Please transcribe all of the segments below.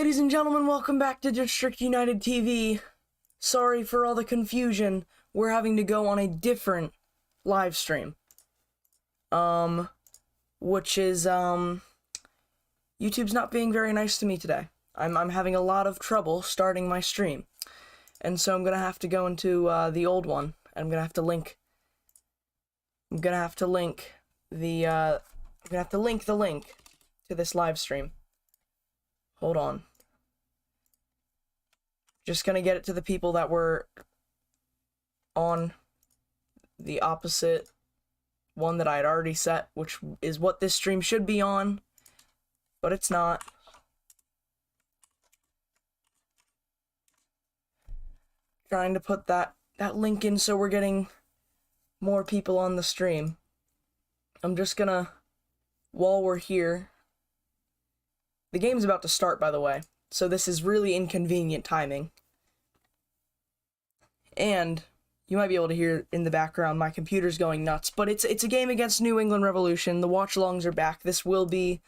Ladies and gentlemen, welcome back to District United TV. Sorry for all the confusion. We're having to go on a different live stream. Which is, YouTube's not being very nice to me today. I'm having a lot of trouble starting my stream. And so I'm gonna have to go into, the old one. I'm gonna have to link the link to this live stream. Hold on. Just gonna get it to the people that were on the opposite one that I had already set, which is what this stream should be on, but it's not. Trying to put that link in so we're getting more people on the stream. I'm just gonna, while we're here, the game's about to start, by the way, so this is really inconvenient timing. And you might be able to hear in the background my computer's going nuts, but it's a game against New England Revolution. The watch-alongs are back. This will be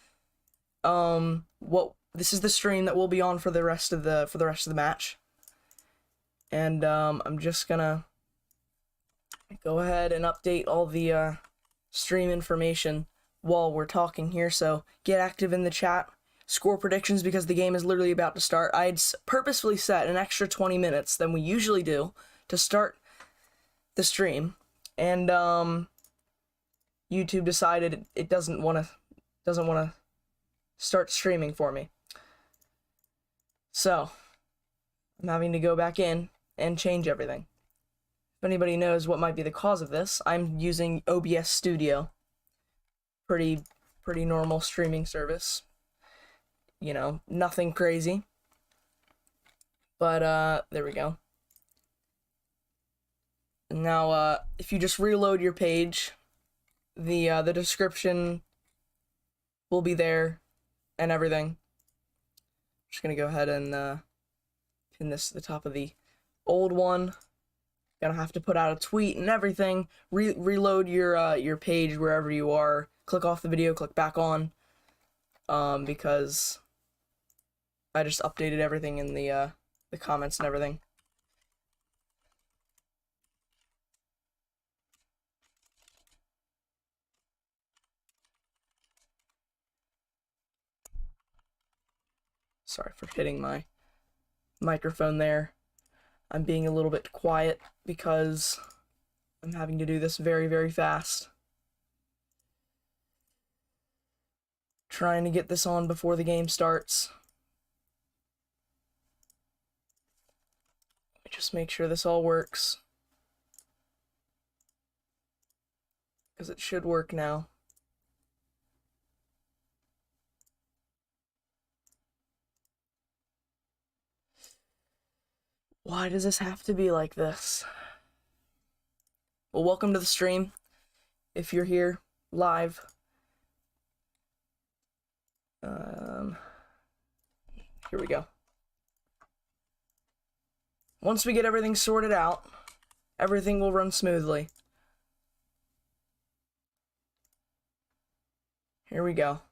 this is the stream that will be on for the rest of the match. And I'm just gonna go ahead and update all the stream information while we're talking here, so get active in the chat. Score predictions because the game is literally about to start. I had purposefully set an extra 20 minutes than we usually do to start the stream, and YouTube decided it doesn't want to start streaming for me. So I'm having to go back in and change everything. If anybody knows what might be the cause of this, I'm using OBS Studio. Pretty normal streaming service. You know, nothing crazy. But there we go. Now if you just reload your page, the description will be there and everything. Just gonna go ahead and pin this to the top of the old one. Gonna have to put out a tweet and everything. Reload your page wherever you are. Click off the video, click back on. Because I just updated everything in the comments and everything. Sorry for hitting my microphone there. I'm being a little bit quiet because I'm having to do this very, very fast. Trying to get this on before the game starts. Let me just make sure this all works. Because it should work now. Why does this have to be like this? Well, welcome to the stream. If you're here live. Here we go. Once we get everything sorted out, everything will run smoothly. Here we go.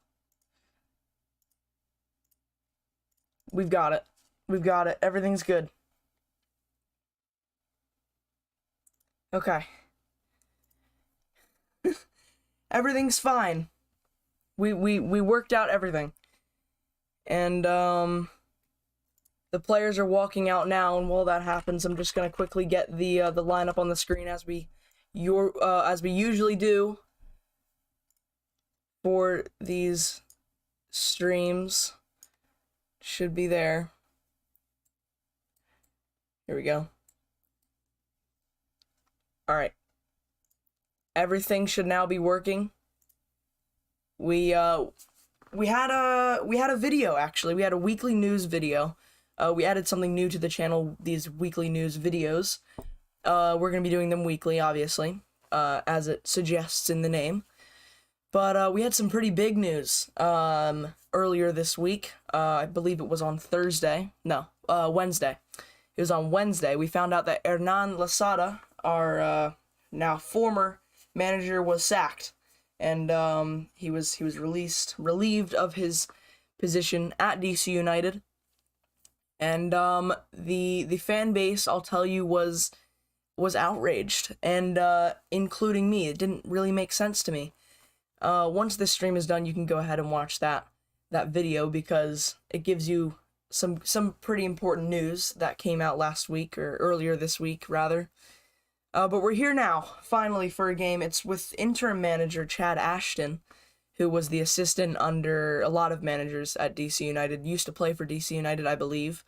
We've got it. We've got it. Everything's good. Okay. Everything's fine. We worked out everything. And the players are walking out now, and while that happens, I'm just gonna quickly get the lineup on the screen as we usually do for these streams. Should be there. Here we go. Alright. Everything should now be working. We had a video, actually. We had a weekly news video. We added something new to the channel, these weekly news videos. We're gonna be doing them weekly, obviously, as it suggests in the name. But we had some pretty big news earlier this week. I believe it was on Thursday. No, Wednesday. It was on Wednesday. We found out that Hernan Losada, our now former manager, was sacked, and he was relieved of his position at DC United. And the fan base, I'll tell you, was outraged, and including me. It didn't really make sense to me. Once this stream is done, you can go ahead and watch that video, because it gives you some pretty important news that came out last week, or earlier this week rather. But we're here now, finally, for a game. It's with interim manager Chad Ashton, who was the assistant under a lot of managers at DC United. Used to play for DC United, I believe.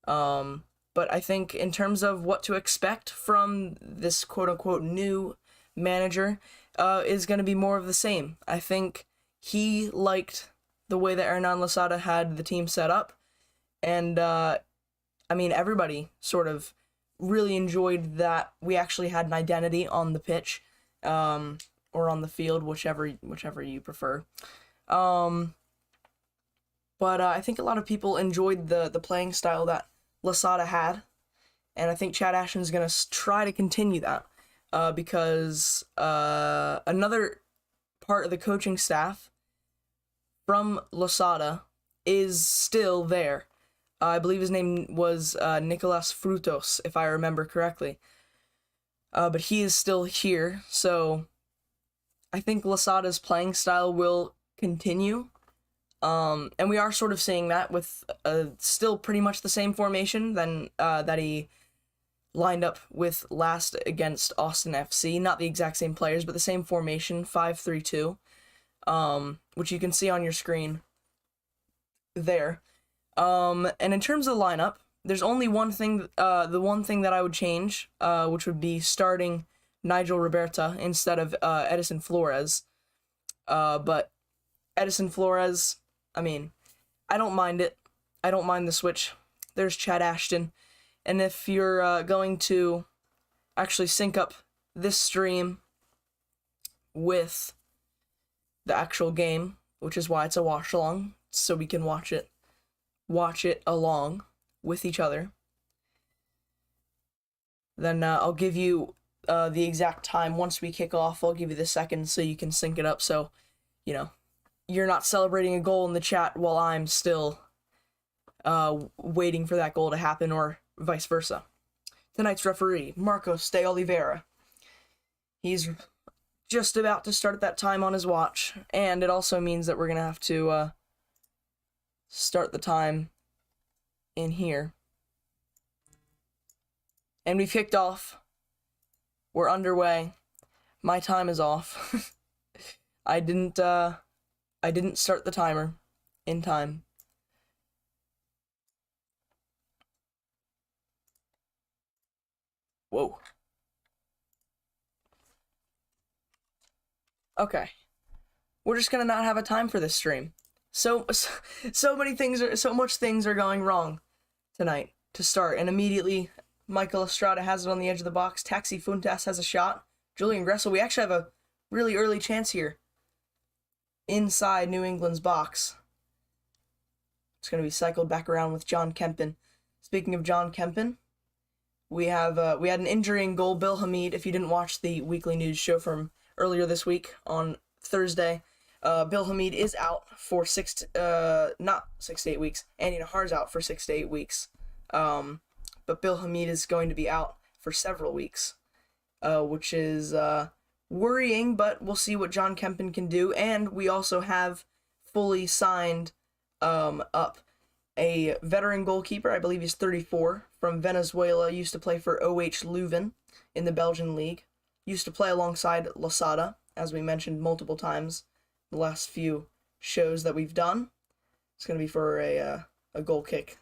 But I think in terms of what to expect from this quote-unquote new manager, is going to be more of the same. I think he liked the way that Hernan Losada had the team set up, and I mean, everybody sort of really enjoyed that we actually had an identity on the pitch, or on the field, whichever you prefer. But I think a lot of people enjoyed the playing style that Losada had, and I think Chad Ashton's going to try to continue that, because another part of the coaching staff from Losada is still there. I believe his name was Nicolas Frutos, if I remember correctly. But he is still here, so I think Losada's playing style will continue. And we are sort of seeing that with still pretty much the same formation that he lined up with last against Austin FC. Not the exact same players, but the same formation, 5-3-2, which you can see on your screen there. And in terms of the lineup, there's only one thing, the one thing that I would change, which would be starting Nigel Roberta instead of Edison Flores. But Edison Flores, I mean, I don't mind it. I don't mind the switch. There's Chad Ashton. And if you're going to actually sync up this stream with the actual game, which is why it's a watch along, so we can watch it along with each other, then I'll give you the exact time once we kick off. I'll give you the seconds so you can sync it up, so you know you're not celebrating a goal in the chat while I'm still waiting for that goal to happen, or vice versa. Tonight's referee, Marcos de Oliveira. He's just about to start that time on his watch, and it also means that we're gonna have to start the time in here. And we've kicked off. We're underway. My time is off. I didn't start the timer in time. Whoa. Okay. We're just gonna not have a time for this stream. So much things are going wrong tonight to start, and immediately Michael Estrada has it on the edge of the box. Taxi Funtas has a shot. Julian Gressel, we actually have a really early chance here inside New England's box. It's going to be cycled back around with John Kempen. Speaking of John Kempen, we had an injury in goal. Bill Hamid, if you didn't watch the weekly news show from earlier this week on Thursday, Bill Hamid is out for not 6 to 8 weeks. Andy Nahar's out for 6 to 8 weeks. But Bill Hamid is going to be out for several weeks, which is worrying, but we'll see what John Kempen can do. And we also have fully signed up a veteran goalkeeper. I believe he's 34, from Venezuela, used to play for OH Leuven in the Belgian league. Used to play alongside Losada, as we mentioned multiple times the last few shows that we've done. It's going to be for a goal kick.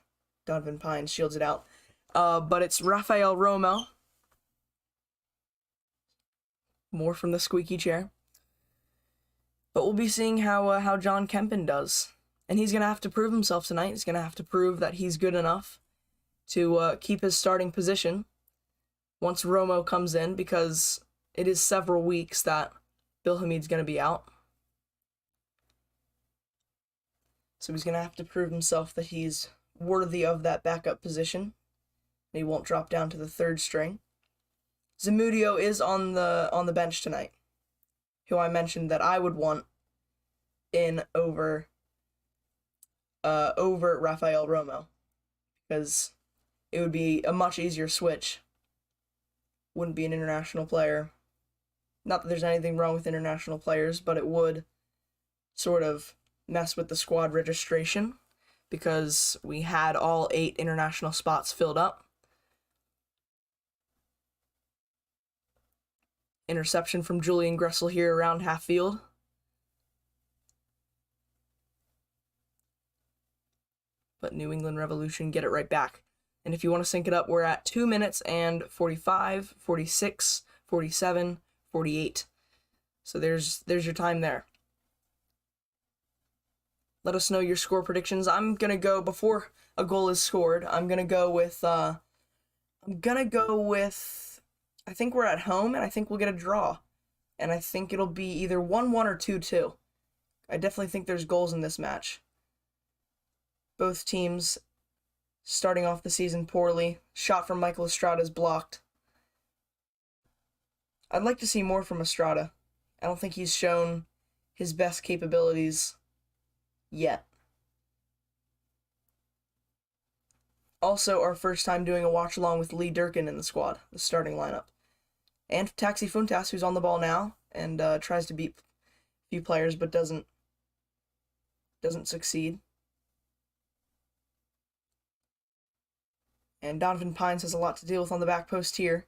Donovan Pines shields it out. But it's Rafael Romo. More from the squeaky chair. But we'll be seeing how John Kempen does. And he's going to have to prove himself tonight. He's going to have to prove that he's good enough to keep his starting position once Romo comes in, because it is several weeks that Bill Hamid's going to be out. So he's going to have to prove himself that he's worthy of that backup position. He won't drop down to the third string. Zamudio is on the bench tonight, who I mentioned that I would want in over Rafael Romo, because it would be a much easier switch. Wouldn't be an international player. Not that there's anything wrong with international players, but it would sort of mess with the squad registration because we had all 8 international spots filled up. Interception from Julian Gressel here around half field. But New England Revolution get it right back. And if you want to sync it up, we're at 2 minutes and 45, 46, 47, 48. So there's your time there. Let us know your score predictions. I'm going to go, before a goal is scored, I'm going to go with, I think we're at home, and I think we'll get a draw. And I think it'll be either 1-1 or 2-2. I definitely think there's goals in this match. Both teams starting off the season poorly. Shot from Michael Estrada is blocked. I'd like to see more from Estrada. I don't think he's shown his best capabilities yet. Also, our first time doing a watch-along with Lee Durkin in the squad, the starting lineup. And Taxi Funtas, who's on the ball now, and tries to beat a few players, but doesn't succeed. And Donovan Pines has a lot to deal with on the back post here.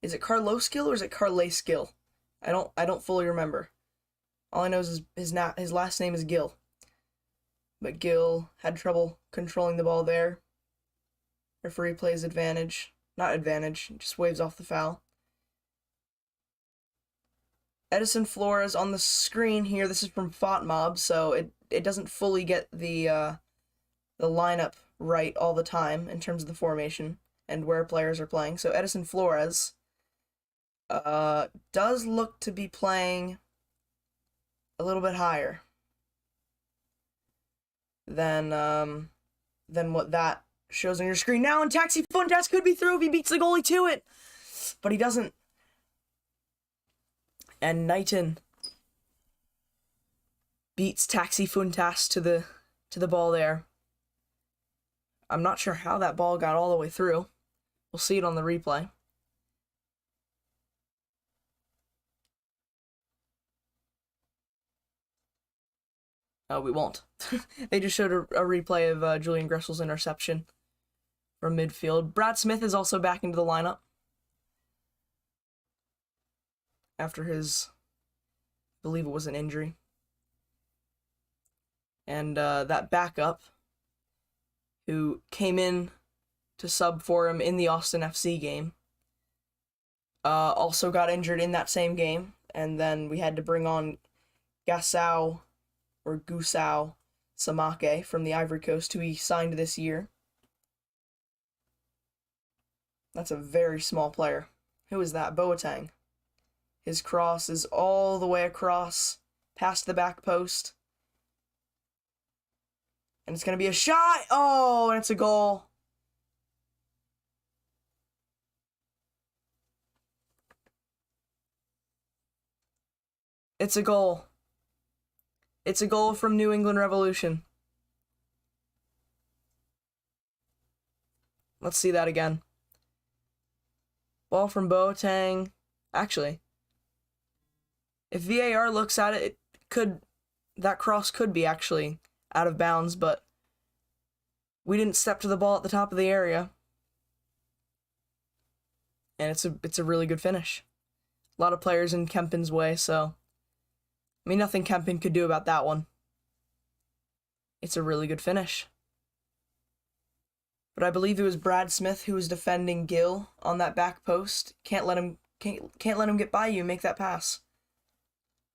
Is it Carlos Gill or is it Carles Gill? I don't fully remember. All I know is his last name is Gill. But Gill had trouble controlling the ball there. Referee plays advantage. Not advantage, just waves off the foul. Edison Flores on the screen here. This is from FOTMob, so it doesn't fully get the lineup right all the time in terms of the formation and where players are playing. So Edison Flores does look to be playing a little bit higher than what that shows on your screen now. And Taxi Funtas could be through if he beats the goalie to it, but he doesn't. And Knighton beats Taxi Funtas to the ball there. I'm not sure how that ball got all the way through. We'll see it on the replay. Oh, we won't. They just showed a replay of Julian Gressel's interception from midfield. Brad Smith is also back into the lineup after his, I believe it was an injury. And that backup, who came in to sub for him in the Austin FC game, also got injured in that same game. And then we had to bring on Gusau Samake from the Ivory Coast, who he signed this year. That's a very small player. Who is that? Boateng. His cross is all the way across, past the back post. And it's going to be a shot! Oh, and it's a goal. It's a goal. It's a goal from New England Revolution. Let's see that again. Ball from Boateng. Actually, if VAR looks at it, that cross could be actually out of bounds, but we didn't step to the ball at the top of the area. And it's a really good finish. A lot of players in Kempen's way, so I mean, nothing Kempen could do about that one. It's a really good finish. But I believe it was Brad Smith who was defending Gill on that back post. Can't let him get by you, make that pass.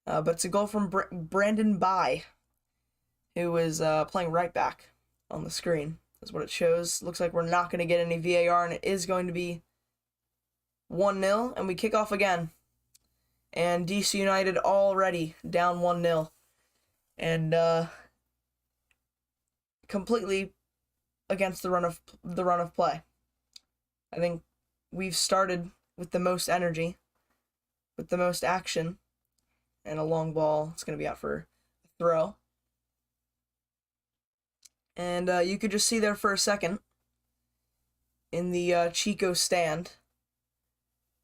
But it's a goal from Brandon Bai, who is playing right back on the screen. That's what it shows. Looks like we're not going to get any VAR, and it is going to be 1-0, and we kick off again. And DC United already down 1-0. And completely against the run of play. I think we've started with the most energy, with the most action, and a long ball. It's going to be out for a throw. And you could just see there for a second in the Chico stand,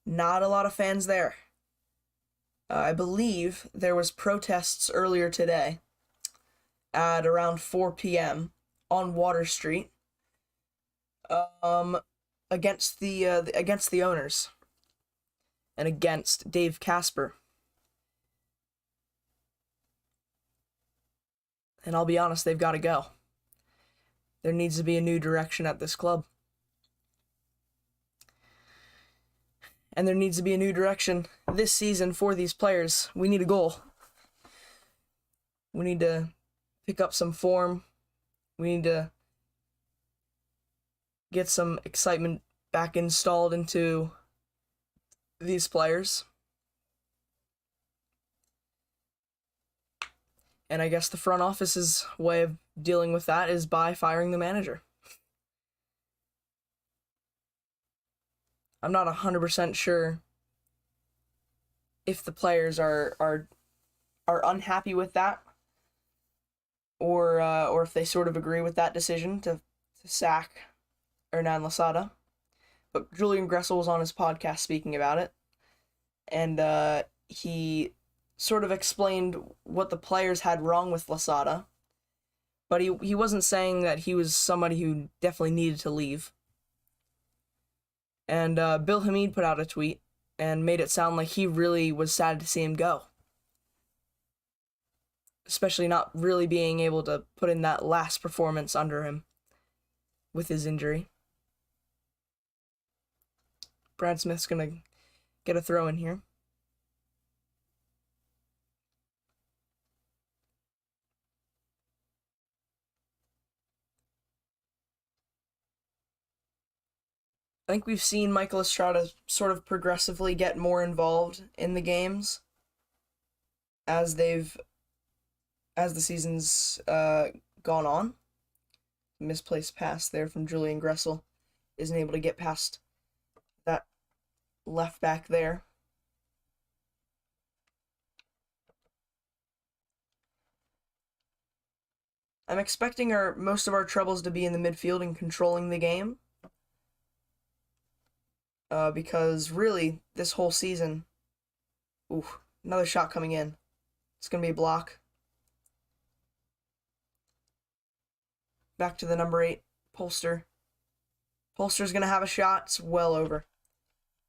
not a lot of fans there. I believe there was protests earlier today at around 4 p.m. on Water Street against the owners and against Dave Casper. And I'll be honest, they've got to go. There needs to be a new direction at this club. And there needs to be a new direction this season for these players. We need a goal. We need to pick up some form. We need to get some excitement back installed into these players. And I guess the front office's way of dealing with that is by firing the manager. I'm not 100% sure if the players are unhappy with that, or if they sort of agree with that decision to sack Hernan Losada. But Julian Gressel was on his podcast speaking about it, and he sort of explained what the players had wrong with Losada, but he wasn't saying that he was somebody who definitely needed to leave. And Bill Hamid put out a tweet and made it sound like he really was sad to see him go. Especially not really being able to put in that last performance under him with his injury. Brad Smith's going to get a throw in here. I think we've seen Michael Estrada sort of progressively get more involved in the games as the season's gone on. Misplaced pass there from Julian Gressel isn't able to get past that left back there. I'm expecting most of our troubles to be in the midfield and controlling the game. Because really, this whole season... Ooh, another shot coming in. It's going to be a block. Back to the number 8, Polster. Polster's going to have a shot. It's well over.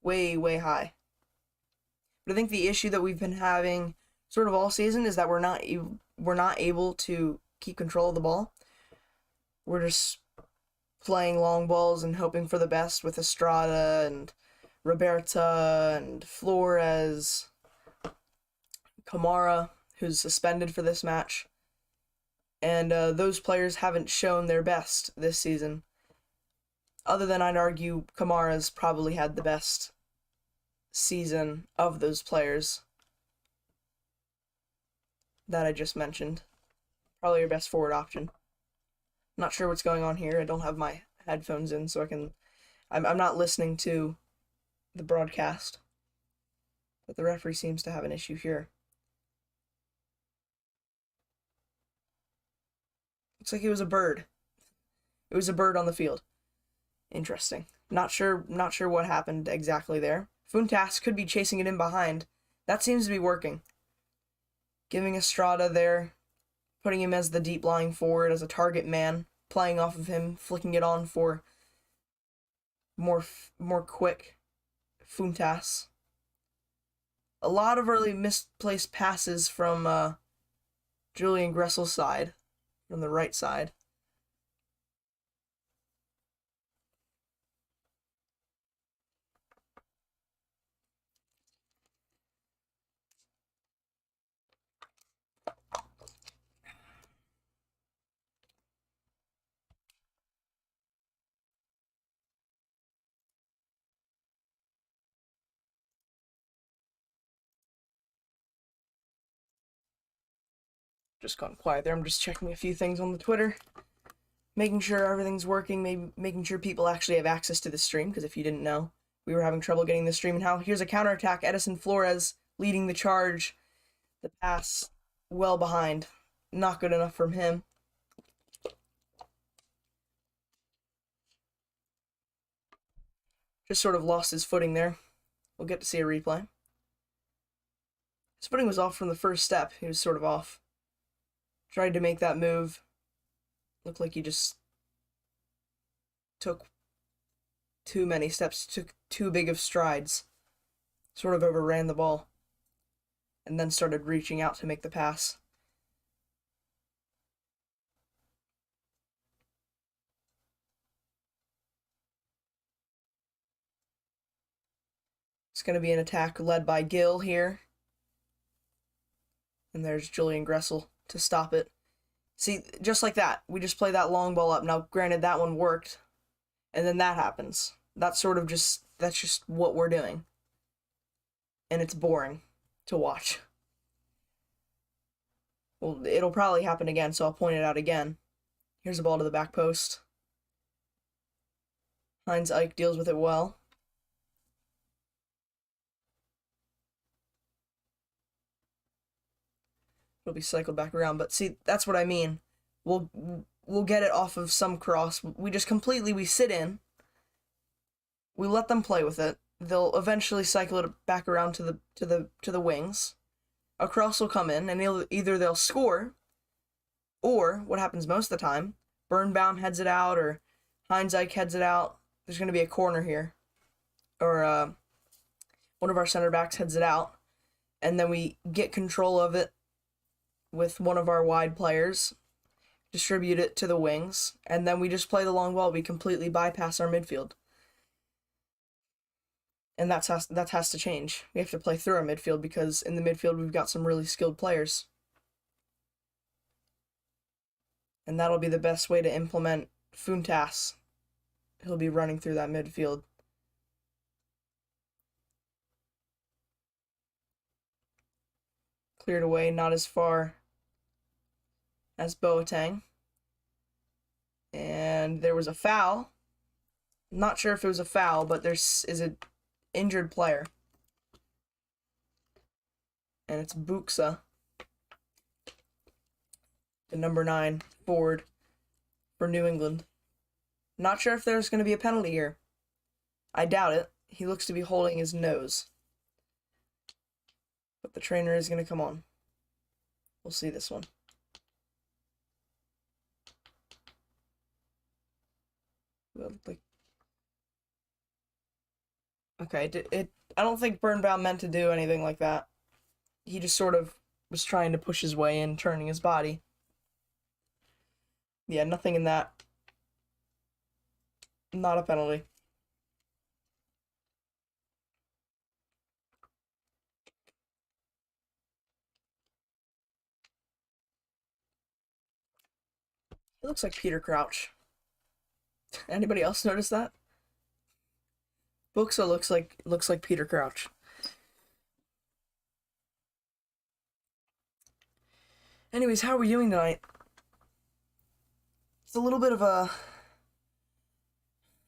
Way, way high. But I think the issue that we've been having sort of all season is that we're not able to keep control of the ball. We're just playing long balls and hoping for the best with Estrada and Roberta and Flores, Kamara, who's suspended for this match. And those players haven't shown their best this season. Other than, I'd argue, Kamara's probably had the best season of those players that I just mentioned. Probably your best forward option. Not sure what's going on here. I don't have my headphones in, so I'm not listening to the broadcast. But the referee seems to have an issue here. Looks like it was a bird. It was a bird on the field. Interesting. Not sure what happened exactly there. Funtas could be chasing it in behind. That seems to be working. Giving Estrada there, putting him as the deep lying forward, as a target man, playing off of him, flicking it on for more quick Funtas. A lot of early misplaced passes from Julian Gressel's side, from the right side. Just gone quiet there. I'm just checking a few things on the Twitter, making sure everything's working, maybe making sure people actually have access to the stream, because if you didn't know, we were having trouble getting the stream. And here's a counterattack. Edison Flores leading the charge. The pass well behind. Not good enough from him. Just sort of lost his footing there. We'll get to see a replay. His footing was off from the first step. He was sort of off. Tried to make that move. Looked like he just took too many steps, took too big of strides. Sort of overran the ball. And then started reaching out to make the pass. It's going to be an attack led by Gill here. And there's Julian Gressel to stop it. See, just like that, we just play that long ball up. Now, granted, that one worked, and then that happens. That's just what we're doing. And it's boring to watch. Well, it'll probably happen again, so I'll point it out again. Here's a ball to the back post. Heinz Ike deals with it well. It'll be cycled back around, but see, that's what I mean. We'll get it off of some cross. We sit in. We let them play with it. They'll eventually cycle it back around to the wings. A cross will come in, and either they'll score, or what happens most of the time, Birnbaum heads it out, or Heinz Ike heads it out. There's going to be a corner here, or one of our center backs heads it out, and then we get control of it with one of our wide players, distribute it to the wings, and then we just play the long ball. We completely bypass our midfield. And that has to change. We have to play through our midfield, because in the midfield we've got some really skilled players. And that'll be the best way to implement Funtas. He'll be running through that midfield. Cleared away, not as far as Boateng. And there was a foul. Not sure if it was a foul, but there's an injured player. And it's Buxa, the number 9 forward for New England. Not sure if there's going to be a penalty here. I doubt it. He looks to be holding his nose. But the trainer is going to come on. We'll see this one. Okay, I don't think Birnbaum meant to do anything like that. He just sort of was trying to push his way in, turning his body. Yeah, nothing in that. Not a penalty. He looks like Peter Crouch. Anybody else notice that? Buxa looks like Peter Crouch. Anyways, how are we doing tonight? It's a little bit of a,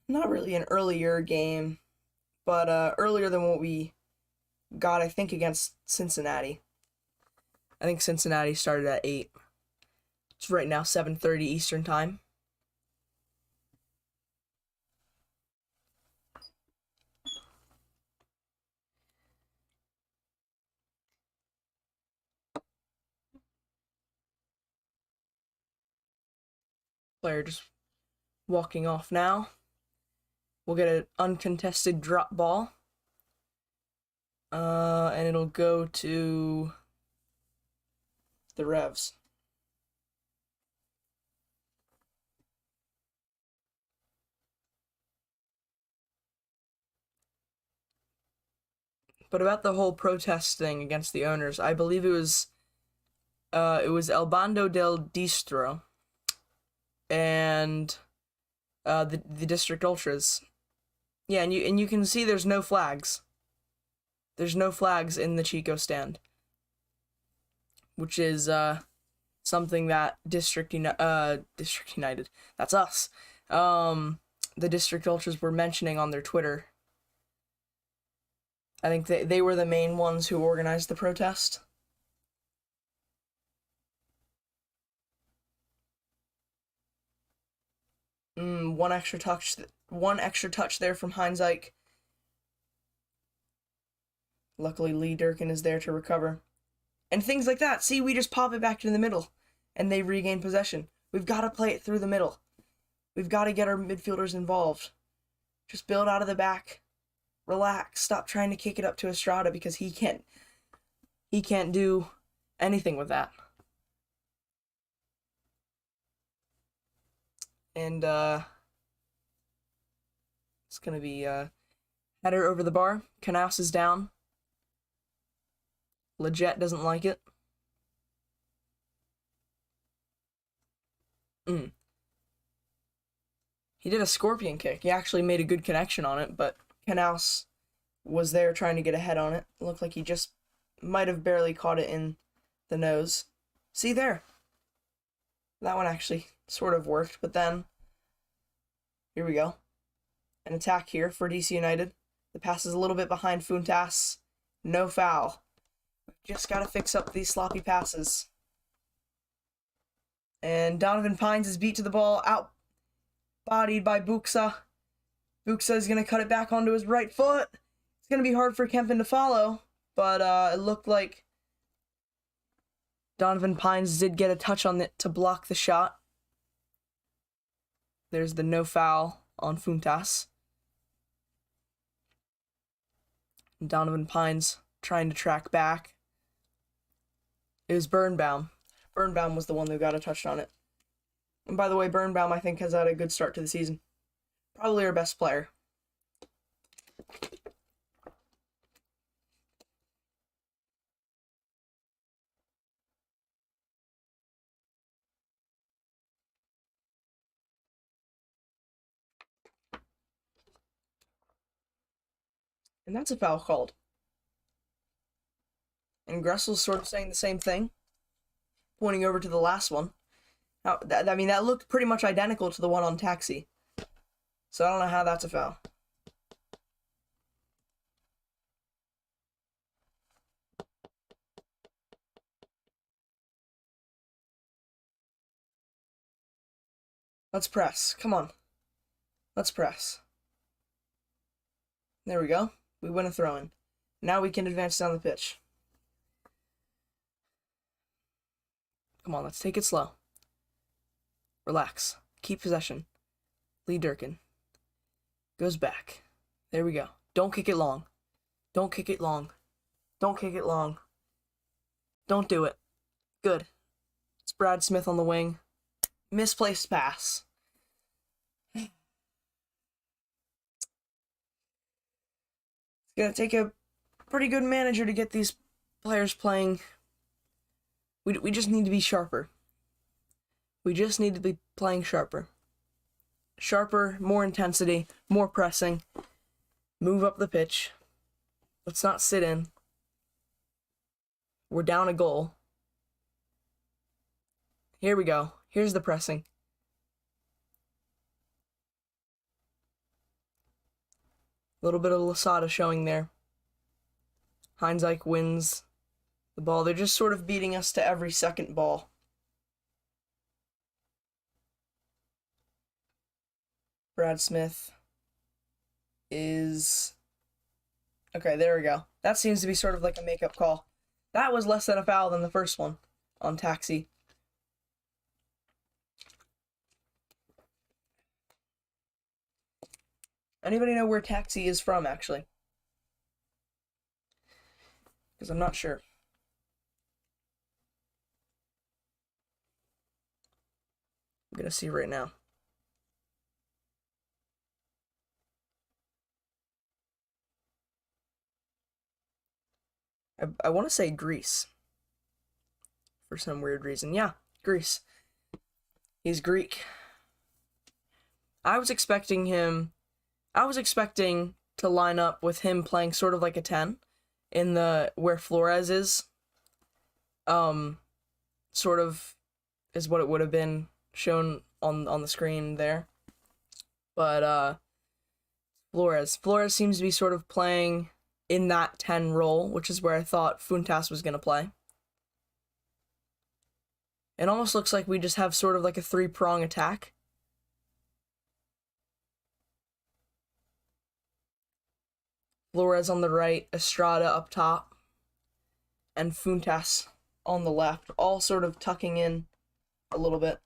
not really an earlier game, but earlier than what we got, I think, against Cincinnati. I think Cincinnati started at 8. It's right now 7:30 Eastern Time. Player just walking off now. We'll get an uncontested drop ball. And it'll go to the Revs. But about the whole protest thing against the owners, I believe it was El Bando del Distro and the District Ultras. Yeah, and you can see there's no flags. There's no flags in the Chico stand, which is something that District United, that's us. The District Ultras were mentioning on their Twitter. I think they were the main ones who organized the protest. One extra touch there from Heinzeich. Luckily, Lee Durkin is there to recover. And things like that. See, we just pop it back to the middle, and they regain possession. We've got to play it through the middle. We've got to get our midfielders involved. Just build out of the back. Relax. Stop trying to kick it up to Estrada because he can't do anything with that. And it's gonna be header over the bar. Knaus is down. Leggett doesn't like it. He did a scorpion kick. He actually made a good connection on it, but Knaus was there trying to get a head on it. It looked like he just might have barely caught it in the nose. See there? That one actually sort of worked, but then here we go. An attack here for DC United. The pass is a little bit behind Funtas. No foul. Just got to fix up these sloppy passes. And Donovan Pines is beat to the ball, out-bodied by Buxa. Buxa is going to cut it back onto his right foot. It's going to be hard for Kempin to follow, but it looked like Donovan Pines did get a touch on it to block the shot. There's the no foul on Funtas. And Donovan Pines trying to track back. It was Birnbaum. Birnbaum was the one who got a touch on it. And by the way, Birnbaum, I think, has had a good start to the season. Probably our best player. And that's a foul called. And Gressel's sort of saying the same thing, pointing over to the last one. Now, that looked pretty much identical to the one on Taxi. So I don't know how that's a foul. Let's press. Come on. Let's press. There we go. We win a throw-in. Now we can advance down the pitch. Come on, let's take it slow. Relax. Keep possession. Lee Durkin. Goes back. There we go. Don't kick it long. Don't kick it long. Don't kick it long. Don't do it. Good. It's Brad Smith on the wing. Misplaced pass. It's gonna take a pretty good manager to get these players playing. We just need to be sharper. We just need to be playing sharper. Sharper, more intensity, more pressing. Move up the pitch. Let's not sit in. We're down a goal. Here we go. Here's the pressing. A little bit of Lasada showing there. Heinzeich wins the ball. They're just sort of beating us to every second ball. Brad Smith is... Okay, there we go. That seems to be sort of like a makeup call. That was less than a foul than the first one on Taxi. Anybody know where Taxi is from, actually? Because I'm not sure. I'm gonna see right now. I want to say Greece. For some weird reason. Yeah, Greece. He's Greek. I was expecting to line up with him playing sort of like a 10 in the where Flores is. Sort of is what it would have been shown on the screen there. But Flores seems to be sort of playing in that 10 role, which is where I thought Funtas was going to play. It almost looks like we just have sort of like a 3-prong attack. Flores on the right, Estrada up top, and Funtas on the left, all sort of tucking in a little bit.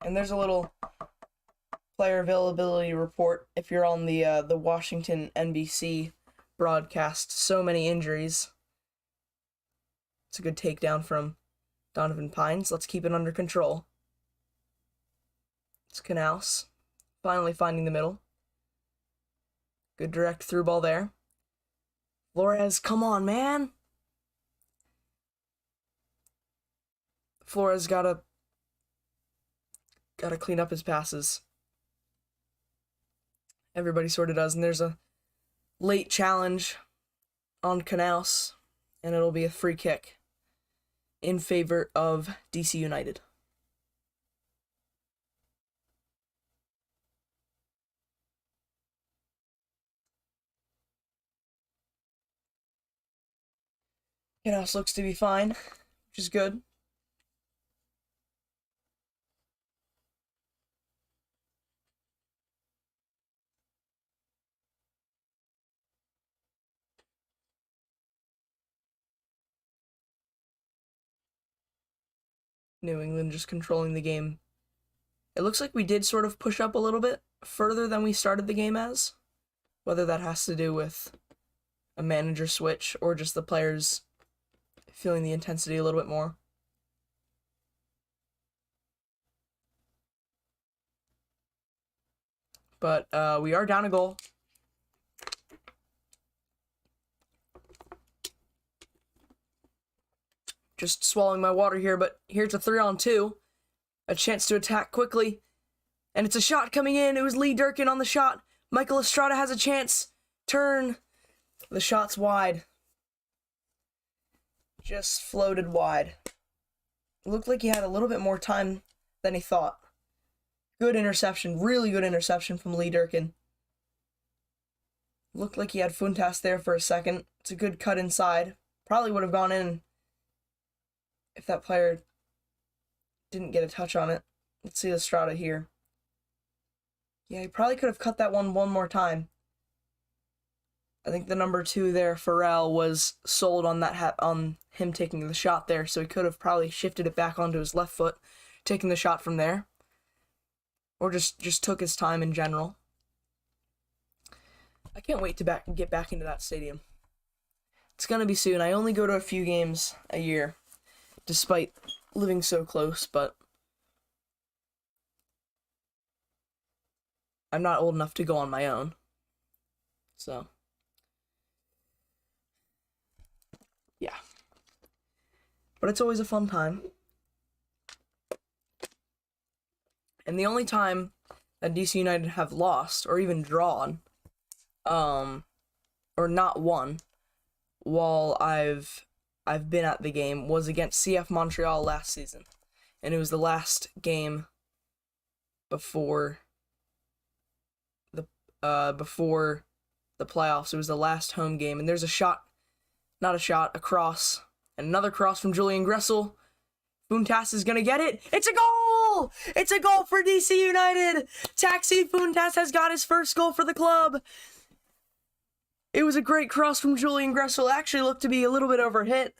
And there's a little player availability report if you're on the Washington NBC broadcast. So many injuries. It's a good takedown from Donovan Pines. Let's keep it under control. It's Canals finally finding the middle. Good direct through ball there. Flores, come on, man. Flores gotta clean up his passes. Everybody sort of does, and there's a late challenge on Canals, and it'll be a free kick in favor of DC United. Canals looks to be fine, which is good. New England just controlling the game. It looks like we did sort of push up a little bit further than we started the game as. Whether that has to do with a manager switch or just the players feeling the intensity a little bit more. But we are down a goal. Just swallowing my water here, but here's a 3-on-2. A chance to attack quickly. And it's a shot coming in. It was Lee Durkin on the shot. Michael Estrada has a chance. Turn. The shot's wide. Just floated wide. It looked like he had a little bit more time than he thought. Good interception. Really good interception from Lee Durkin. Looked like he had Funtas there for a second. It's a good cut inside. Probably would have gone in if that player didn't get a touch on it. Let's see Estrada here. Yeah, he probably could have cut that one more time. I think the number 2 there, Farrell, was sold on that on him taking the shot there, so he could have probably shifted it back onto his left foot, taking the shot from there. Or just took his time in general. I can't wait to get back into that stadium. It's gonna be soon. I only go to a few games a year, despite living so close, but I'm not old enough to go on my own. So, yeah. But it's always a fun time. And the only time that DC United have lost, or even drawn, or not won, while I've been at the game, was against CF Montreal last season. And it was the last game before the playoffs. It was the last home game. And there's a cross. And another cross from Julian Gressel. Funtas is going to get it. It's a goal! It's a goal for DC United! Taxi Funtas has got his first goal for the club. It was a great cross from Julian Gressel. Actually looked to be a little bit overhit.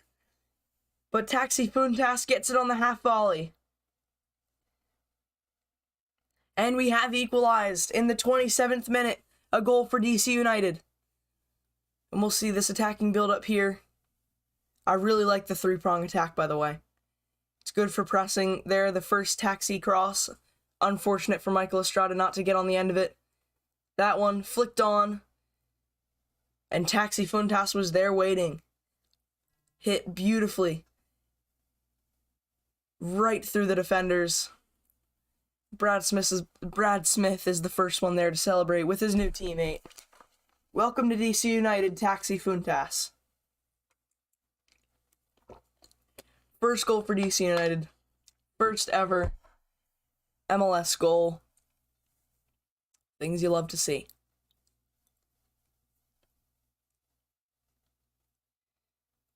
But Taxi Funtas gets it on the half volley. And we have equalized in the 27th minute. A goal for DC United. And we'll see this attacking build-up here. I really like the three-prong attack, by the way. It's good for pressing there. The first Taxi cross. Unfortunate for Michael Estrada not to get on the end of it. That one flicked on. And Taxi Funtas was there waiting. Hit beautifully. Right through the defenders. Brad Smith is the first one there to celebrate with his new teammate. Welcome to DC United, Taxi Funtas. First goal for DC United. First ever MLS goal. Things you love to see.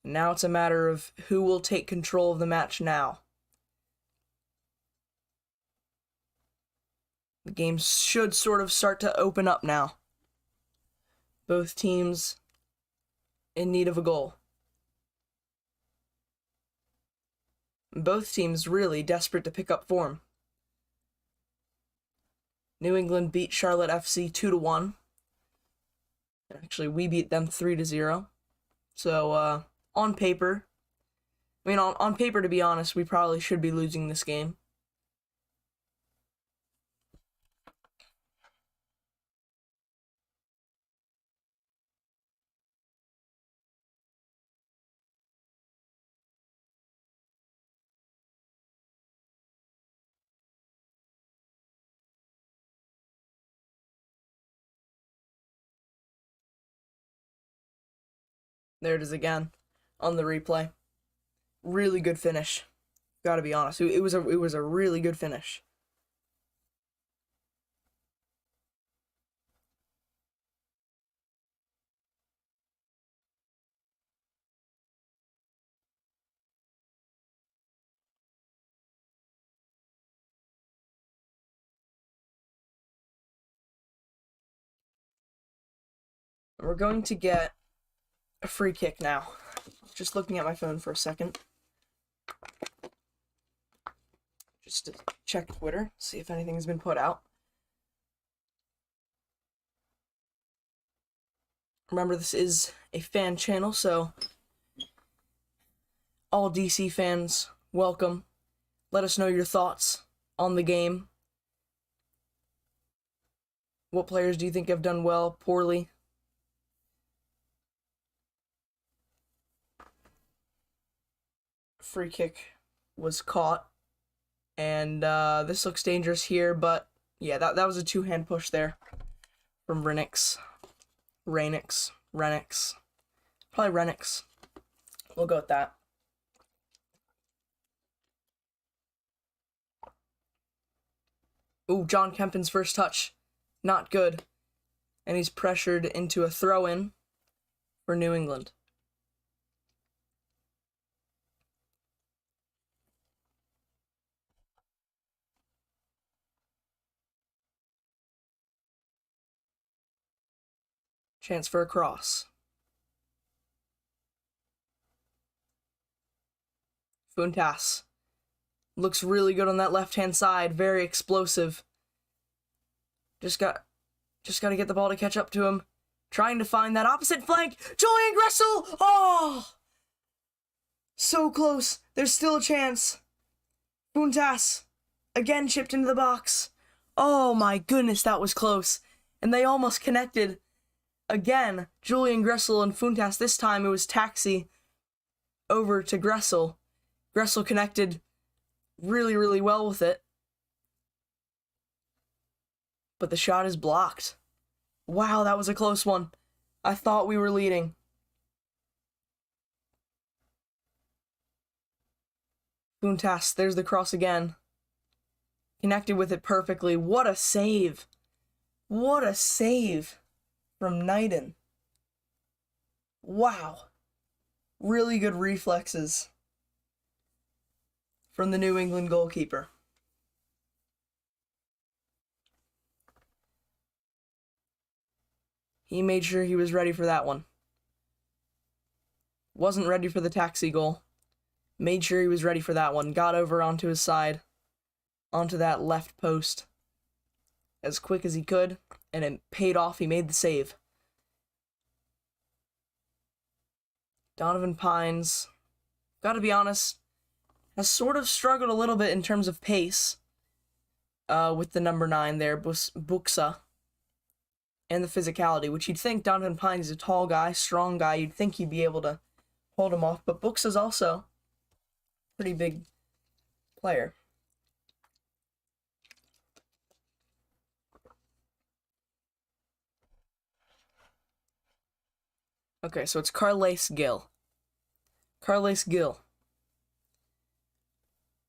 Now it's a matter of who will take control of the match now. The game should sort of start to open up now. Both teams in need of a goal. Both teams really desperate to pick up form. New England beat Charlotte FC 2-1. Actually, we beat them 3-0. So, on paper, on paper, to be honest, we probably should be losing this game. There it is again on the replay. Really good finish. Gotta be honest. It was a really good finish. We're going to get a free kick now. Just looking at my phone for a second. Just to check Twitter, see if anything has been put out. Remember, this is a fan channel, so all DC fans, welcome. Let us know your thoughts on the game. What players do you think have done well, poorly? Free kick was caught, and this looks dangerous here, but yeah, that was a two-hand push there from Renix. Probably Renix. We'll go with that. Ooh, John Kempen's first touch. Not good. And he's pressured into a throw-in for New England. Chance for a cross. Funtas. Looks really good on that left-hand side. Very explosive. Just got to get the ball to catch up to him. Trying to find that opposite flank. Julian Gressel! Oh! So close. There's still a chance. Funtas. Again chipped into the box. Oh my goodness, that was close. And they almost connected. Again, Julian Gressel and Funtas. This time it was Taxi over to Gressel. Gressel connected really, really well with it. But the shot is blocked. Wow, that was a close one. I thought we were leading. Funtas, there's the cross again. Connected with it perfectly. What a save. What a save from Knighton. Wow. Really good reflexes from the New England goalkeeper. He made sure he was ready for that one. Wasn't ready for the Taxi goal. Made sure he was ready for that one. Got over onto his side. Onto that left post. As quick as he could. And it paid off. He made the save. Donovan Pines, gotta be honest, has sort of struggled a little bit in terms of pace. With the number 9 there, Buxa. And the physicality, which you'd think Donovan Pines is a tall guy, strong guy. You'd think he'd be able to hold him off. But Buxa's also a pretty big player. Okay, so it's Carles Gil. Carles Gil.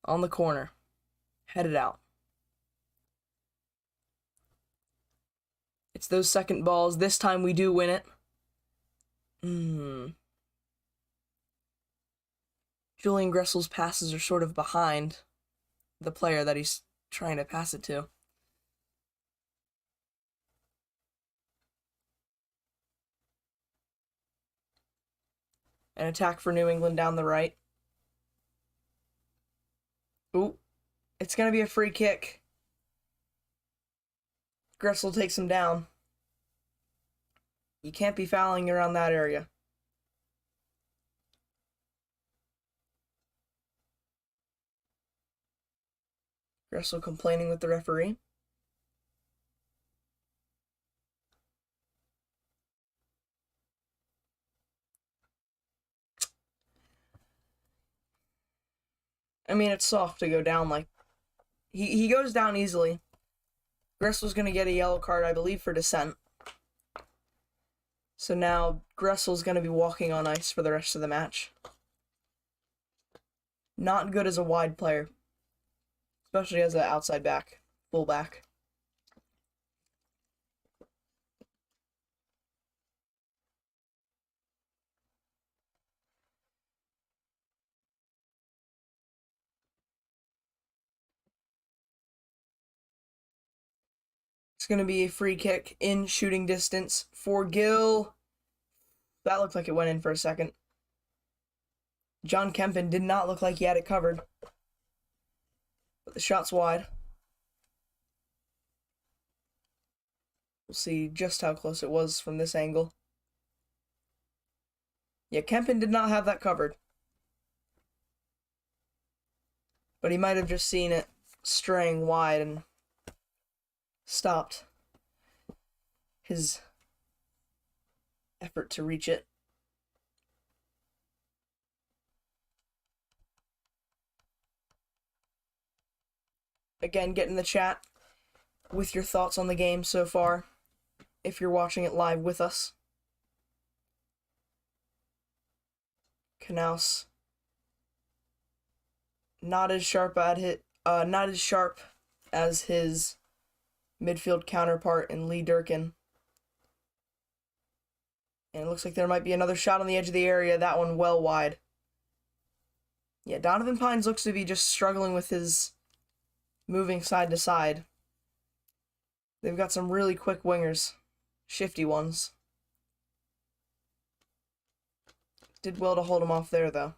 On the corner. Headed out. It's those second balls. This time we do win it. Julian Gressel's passes are sort of behind the player that he's trying to pass it to. An attack for New England down the right. Ooh, it's going to be a free kick. Gressel takes him down. You can't be fouling around that area. Gressel complaining with the referee. I mean, it's soft to go down like... He goes down easily. Gressel's going to get a yellow card, I believe, for dissent. So now Gressel's going to be walking on ice for the rest of the match. Not good as a wide player. Especially as an outside back. Fullback. It's going to be a free kick in shooting distance for Gill. That looked like it went in for a second. John Kempen did not look like he had it covered. But the shot's wide. We'll see just how close it was from this angle. Yeah, Kempen did not have that covered. But he might have just seen it straying wide and stopped his effort to reach it. Again, get in the chat with your thoughts on the game so far, if you're watching it live with us. Knaus not as sharp as his midfield counterpart in Lee Durkin. And it looks like there might be another shot on the edge of the area, that one well wide. Yeah, Donovan Pines looks to be just struggling with his moving side to side. They've got some really quick wingers, shifty ones. Did well to hold him off there, though.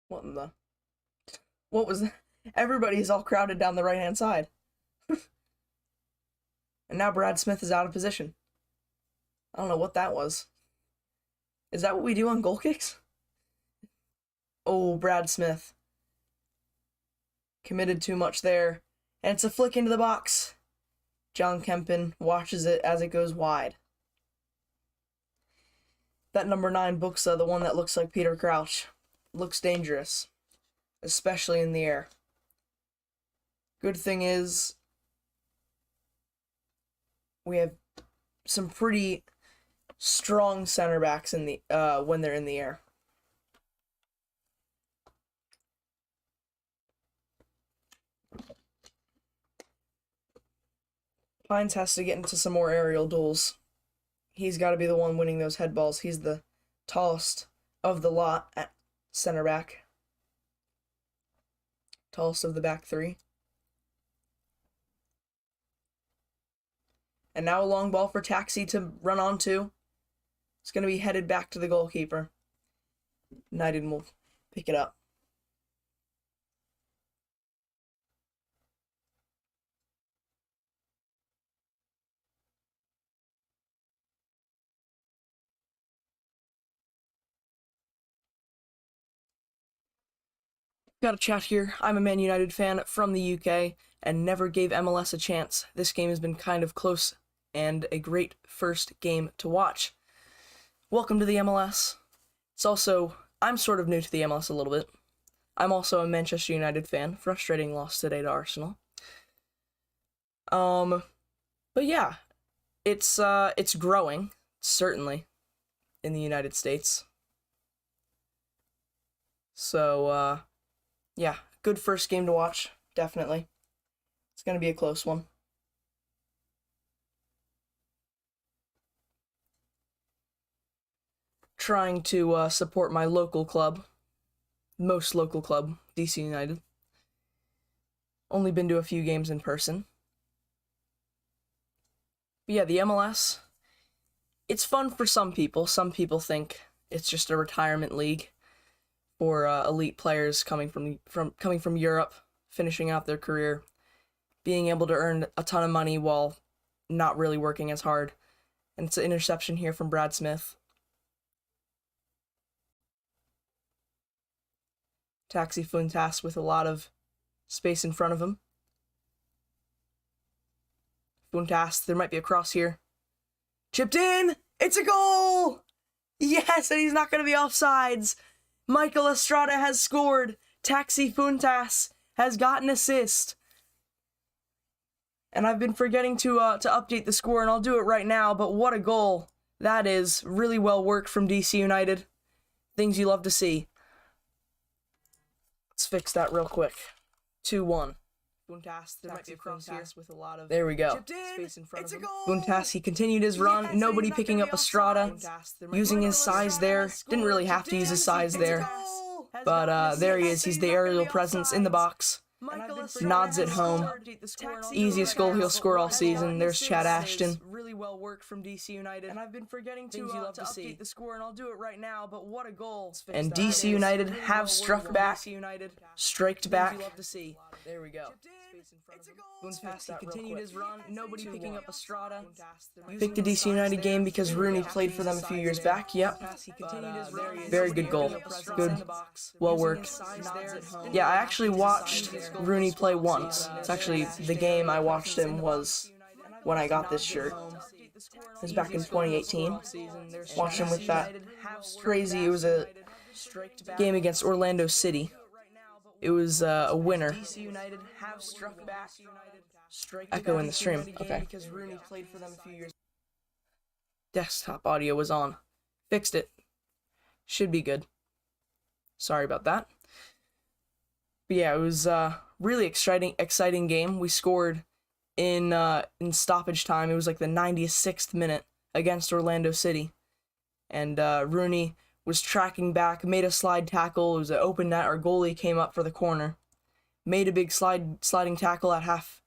What in the... What was that? Everybody's all crowded down the right-hand side. And now Brad Smith is out of position. I don't know what that was. Is that what we do on goal kicks? Oh, Brad Smith. Committed too much there. And it's a flick into the box. John Kempen watches it as it goes wide. That number 9 Buxa, the one that looks like Peter Crouch, looks dangerous. Especially in the air. Good thing is, we have some pretty strong center backs in the when they're in the air. Pines has to get into some more aerial duels. He's got to be the one winning those head balls. He's the tallest of the lot at center back. Tallest of the back three. And now a long ball for Taxi to run onto. It's going to be headed back to the goalkeeper. United will pick it up. Got a chat here. I'm a Man United fan from the UK and never gave MLS a chance. This game has been kind of close and a great first game to watch. Welcome to the MLS. It's also, I'm sort of new to the MLS a little bit. I'm also a Manchester United fan. Frustrating loss today to Arsenal. But yeah, it's growing, certainly, in the United States. So, yeah, good first game to watch, definitely. It's going to be a close one. trying to support my local club. Most local club, DC United. Only been to a few games in person. But yeah, the MLS, it's fun for some people. Some people think it's just a retirement league for elite players coming from Europe, finishing out their career, being able to earn a ton of money while not really working as hard. And it's an interception here from Brad Smith. Taxi Funtas with a lot of space in front of him. Funtas, there might be a cross here. Chipped in! It's a goal! Yes, and he's not going to be offsides. Michael Estrada has scored. Taxi Funtas has got an assist. And I've been forgetting to update the score, and I'll do it right now, but what a goal. That is really well worked from DC United. Things you love to see. Let's fix that real quick. 2-1. Funtas, there might be a cross here with a lot of... There we go. Space in front of him. Funtas, he continued his run. Yes, nobody picking up Estrada. Using his size there. Didn't really have to use his size there. But there he is. He's the aerial presence in the box. Nods it home. Easiest goal he'll score all season. There's Chad Ashton. Really well worked from DC United. And I've been forgetting to update the score, and I'll do it right now, but what a goal. And DC United have struck back. Striked back. There we go. Funtas, he continued his run. Nobody picking up Estrada. Picked a DC United game because Rooney played for them a few years back. Yep. Very good goal. Good. Well worked. Yeah, I actually watched Rooney play once. It's actually the game I watched him was when I got this shirt. It was back in 2018. Watched him with that crazy. It was a game against Orlando City. It was a winner. Echo in the stream. Okay. Desktop audio was on. Fixed it. Should be good. Sorry about that. But yeah, it was a really exciting game. We scored in stoppage time. It was like the 96th minute against Orlando City. And Rooney was tracking back, made a slide tackle. It was an open net. Our goalie came up for the corner. Made a big sliding tackle at half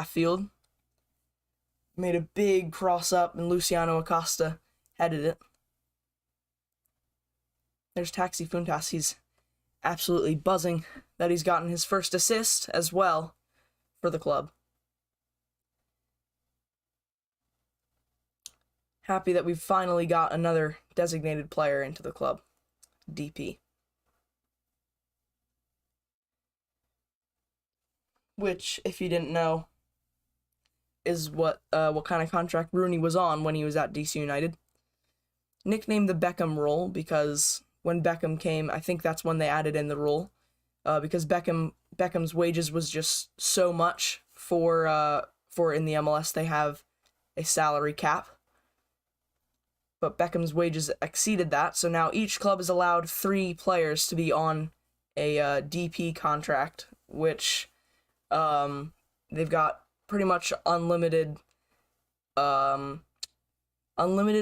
field. Made a big cross up, and Luciano Acosta headed it. There's Taxi Funtas. He's absolutely buzzing that he's gotten his first assist as well for the club. Happy that we've finally got another designated player into the club. DP. Which, if you didn't know, is what kind of contract Rooney was on when he was at DC United. Nicknamed the Beckham rule because when Beckham came, I think that's when they added in the rule. Because Beckham's wages was just so much for in the MLS they have a salary cap. But Beckham's wages exceeded that, so now each club is allowed 3 players to be on a DP contract, which they've got pretty much unlimited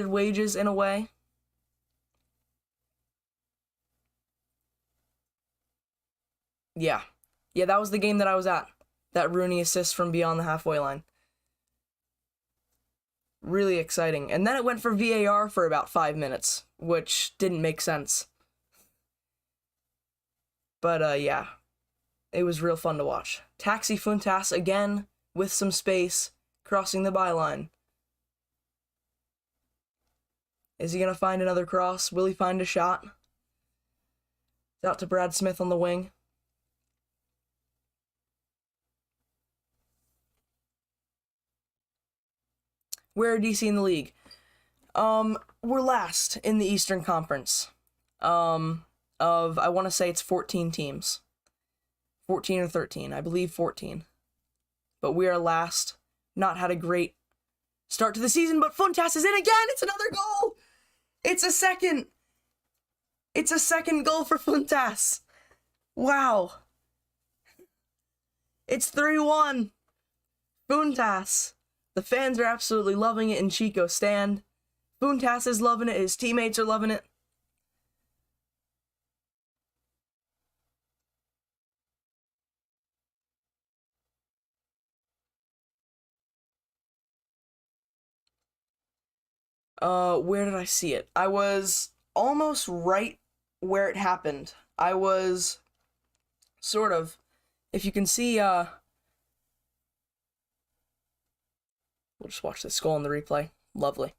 wages in a way. Yeah, that was the game that I was at. That Rooney assist from beyond the halfway line. Really exciting. And then it went for VAR for about 5 minutes, which didn't make sense. But, yeah. It was real fun to watch. Taxi Funtas again, with some space, crossing the byline. Is he going to find another cross? Will he find a shot? It's out to Brad Smith on the wing. Where are DC in the league? We're last in the Eastern Conference. I want to say it's 14 teams. 14 or 13. I believe 14. But we are last. Not had a great start to the season, but Funtas is in again! It's another goal! It's a second! It's a second goal for Funtas! Wow! It's 3-1! Funtas! The fans are absolutely loving it in Chico Stand. Funtas is loving it. His teammates are loving it. Where did I see it? I was almost right where it happened. I was sort of, if you can see, we'll just watch this goal in the replay. Lovely.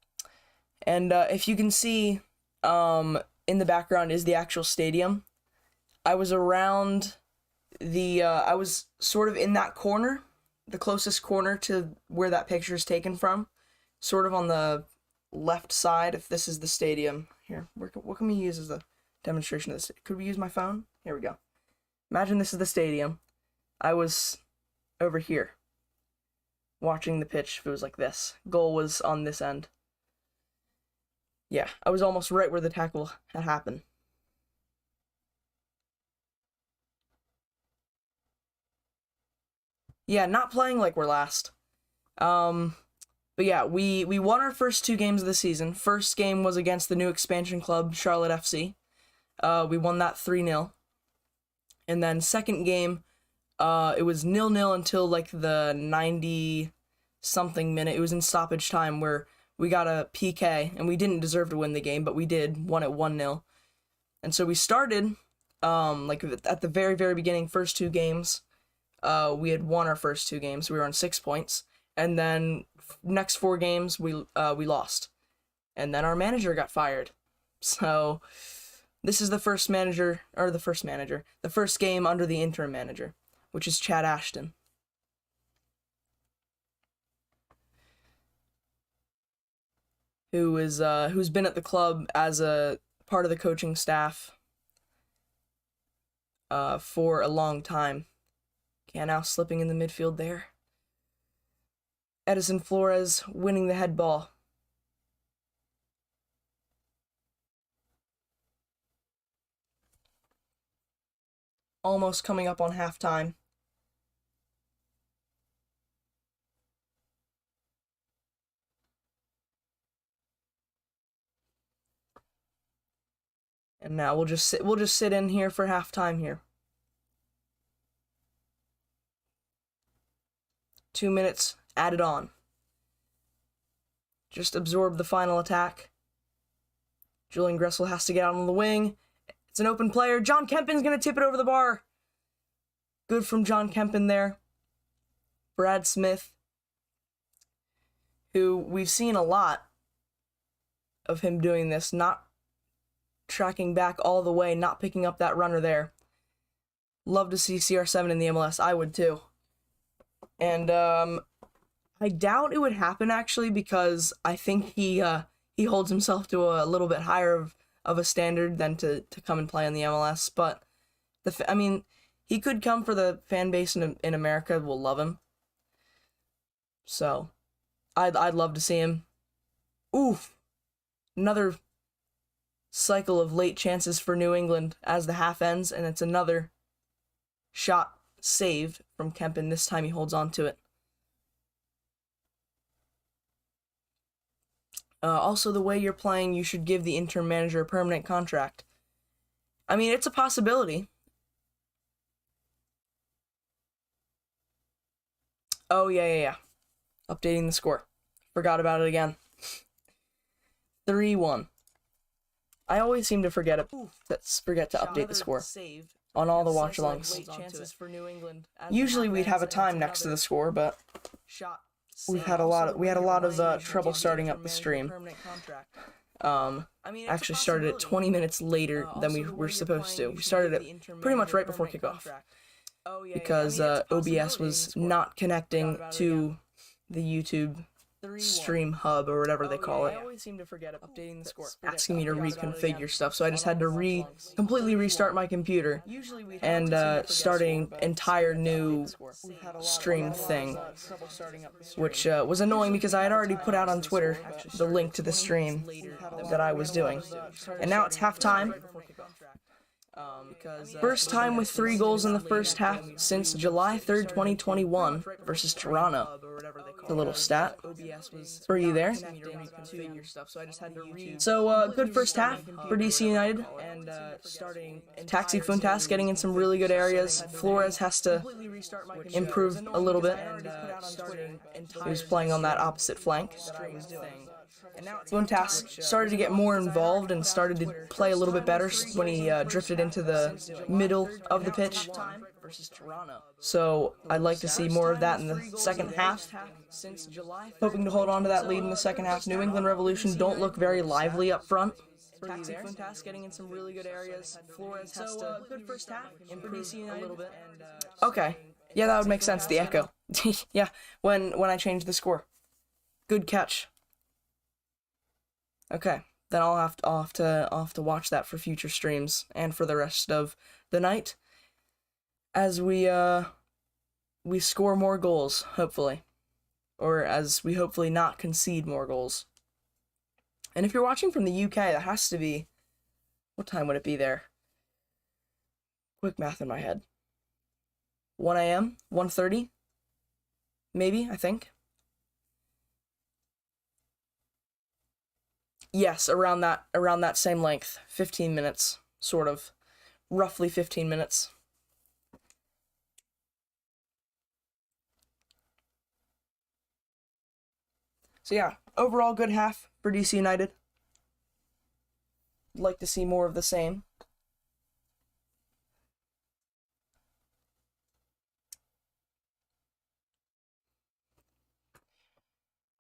And if you can see, in the background is the actual stadium. I was around I was sort of in that corner, the closest corner to where that picture is taken from, sort of on the left side, if this is the stadium. Here, what can we use as a demonstration of this? Could we use my phone? Here we go. Imagine this is the stadium. I was over here, watching the pitch if it was like this. Goal was on this end. Yeah, I was almost right where the tackle had happened. Yeah, not playing like we're last. But yeah, we won our first 2 games of the season. First game was against the new expansion club, Charlotte FC. We won that 3-0. And then second game, it was 0-0 until like the 90-something minute. It was in stoppage time where we got a PK, and we didn't deserve to win the game, but we did, won it 1-0. And so we started, like at the very, very beginning, first 2 games, we had won our first 2 games. We were on 6 points. And then next 4 games, we lost. And then our manager got fired. So this is the first game under the interim manager, which is Chad Ashton. Who's been at the club as a part of the coaching staff for a long time. Okay, now slipping in the midfield there. Edison Flores winning the head ball. Almost coming up on halftime. And now we'll just sit in here for halftime here. 2 minutes added on. Just absorb the final attack. Julian Gressel has to get out on the wing. It's an open player. John Kempin's going to tip it over the bar. Good from John Kempin there. Brad Smith, who we've seen a lot of him doing this, not tracking back all the way, not picking up that runner there. Love to see CR7 in the MLS. I would too. And I doubt it would happen actually, because I think he holds himself to a little bit higher of a standard than to come and play in the MLS. But I mean, he could come for the fan base in America. Will love him. So I'd love to see him. Oof, another cycle of late chances for New England as the half ends, and it's another shot saved from Kempin. This time he holds on to it. Also, the way you're playing, you should give the interim manager a permanent contract. I mean, it's a possibility. Oh, yeah. Updating the score. Forgot about it again. 3-1. I always seem to forget to update the score on all the watch-alongs. Usually we'd have a time next to the score, but we had a lot of trouble starting up the stream. Actually started it 20 minutes later than we were supposed to. We started it pretty much right before kickoff, because OBS was not connecting to the YouTube stream hub or whatever they call it. I always seem to forget updating the score, asking me to reconfigure stuff, so I just had to completely restart my computer and starting entire new stream thing, which was annoying because I had already put out on Twitter the link to the stream that I was doing. And now it's halftime. First time with 3 goals in the first half since July 3rd, 2021 versus Toronto. The little stat. Were you there? So, good first half for DC United. Taxi Funtas getting in some really good areas. Flores has to improve a little bit. He was playing on that opposite flank. Funtas started to get more involved and started to play a little bit better when he drifted into the middle of the pitch. So I'd like to see more of that in the second half. Hoping to hold on to that lead in the second half. New England Revolution don't look very lively up front. Taxi Funtas getting in some really good areas. Flores has to good first half, improve a little bit. Okay, yeah, that would make sense. The echo. Yeah, when I change the score. Good catch. Okay, then I'll have to watch that for future streams and for the rest of the night, as we score more goals, hopefully, or as we hopefully not concede more goals. And if you're watching from the UK, that has to be, what time would it be there? Quick math in my head. 1 a.m., 1:30, maybe, I think. Yes, around that same length, 15 minutes, sort of, roughly 15 minutes. So yeah, overall good half for DC United. I'd like to see more of the same.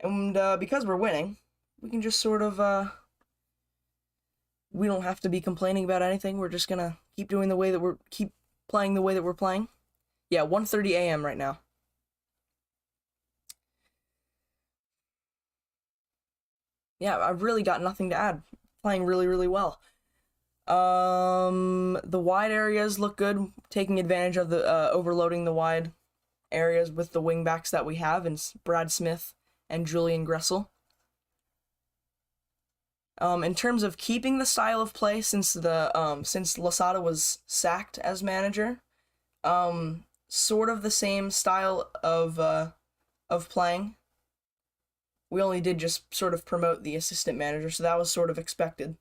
And because we're winning, we can just sort of, we don't have to be complaining about anything. We're just gonna keep playing the way that we're playing. Yeah, 1:30 a.m. right now. Yeah, I've really got nothing to add. Playing really, really well. The wide areas look good, taking advantage of the, overloading the wide areas with the wingbacks that we have, and Brad Smith and Julian Gressel. In terms of keeping the style of play since Losada was sacked as manager, sort of the same style of playing. We only did just sort of promote the assistant manager, so that was sort of expected.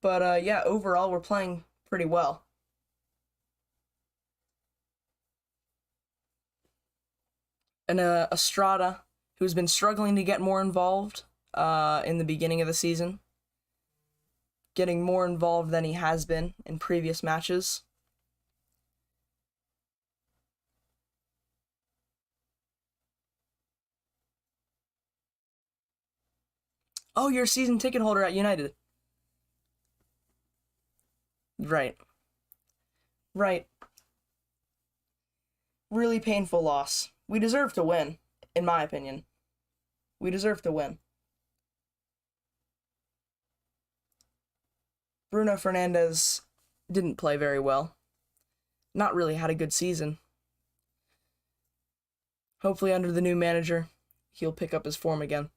But yeah, overall we're playing pretty well. And Estrada, who's been struggling to get more involved in the beginning of the season, getting more involved than he has been in previous matches. Oh, you're a season ticket holder at United. Right. Right. Really painful loss. We deserve to win, in my opinion. We deserve to win. Bruno Fernandes didn't play very well. Not really had a good season. Hopefully under the new manager, he'll pick up his form again.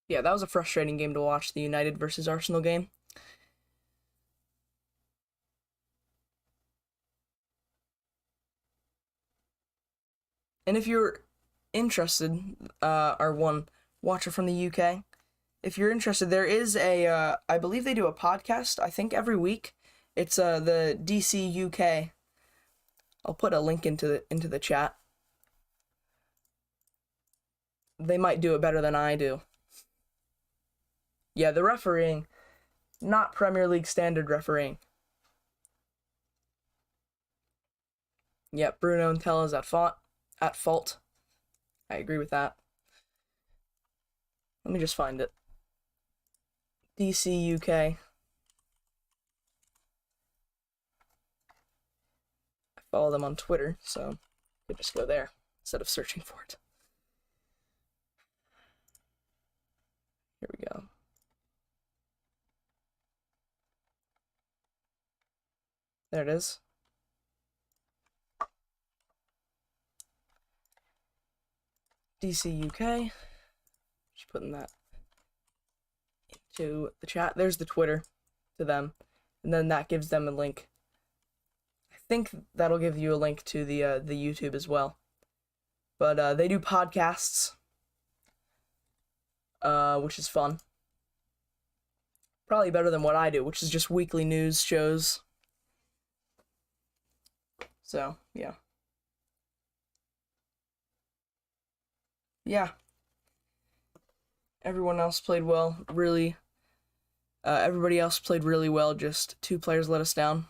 Yeah, that was a frustrating game to watch, the United versus Arsenal game. And if you're interested, our one watcher from the UK, if you're interested, there is a, I believe they do a podcast, I think every week. It's the DC UK. I'll put a link into the chat. They might do it better than I do. Yeah, the refereeing, not Premier League standard refereeing. Yep, Bruno and Tell is at fault. I agree with that. Let me just find it. DC UK. I follow them on Twitter, so I could just go there instead of searching for it. Here we go. There it is. DC UK. Just putting that into the chat. There's the Twitter to them, and then that gives them a link. I think that'll give you a link to the YouTube as well. But they do podcasts, which is fun. Probably better than what I do, which is just weekly news shows. So, yeah. Yeah. Everyone else played well. Really, everybody else played really well. Just two players let us down,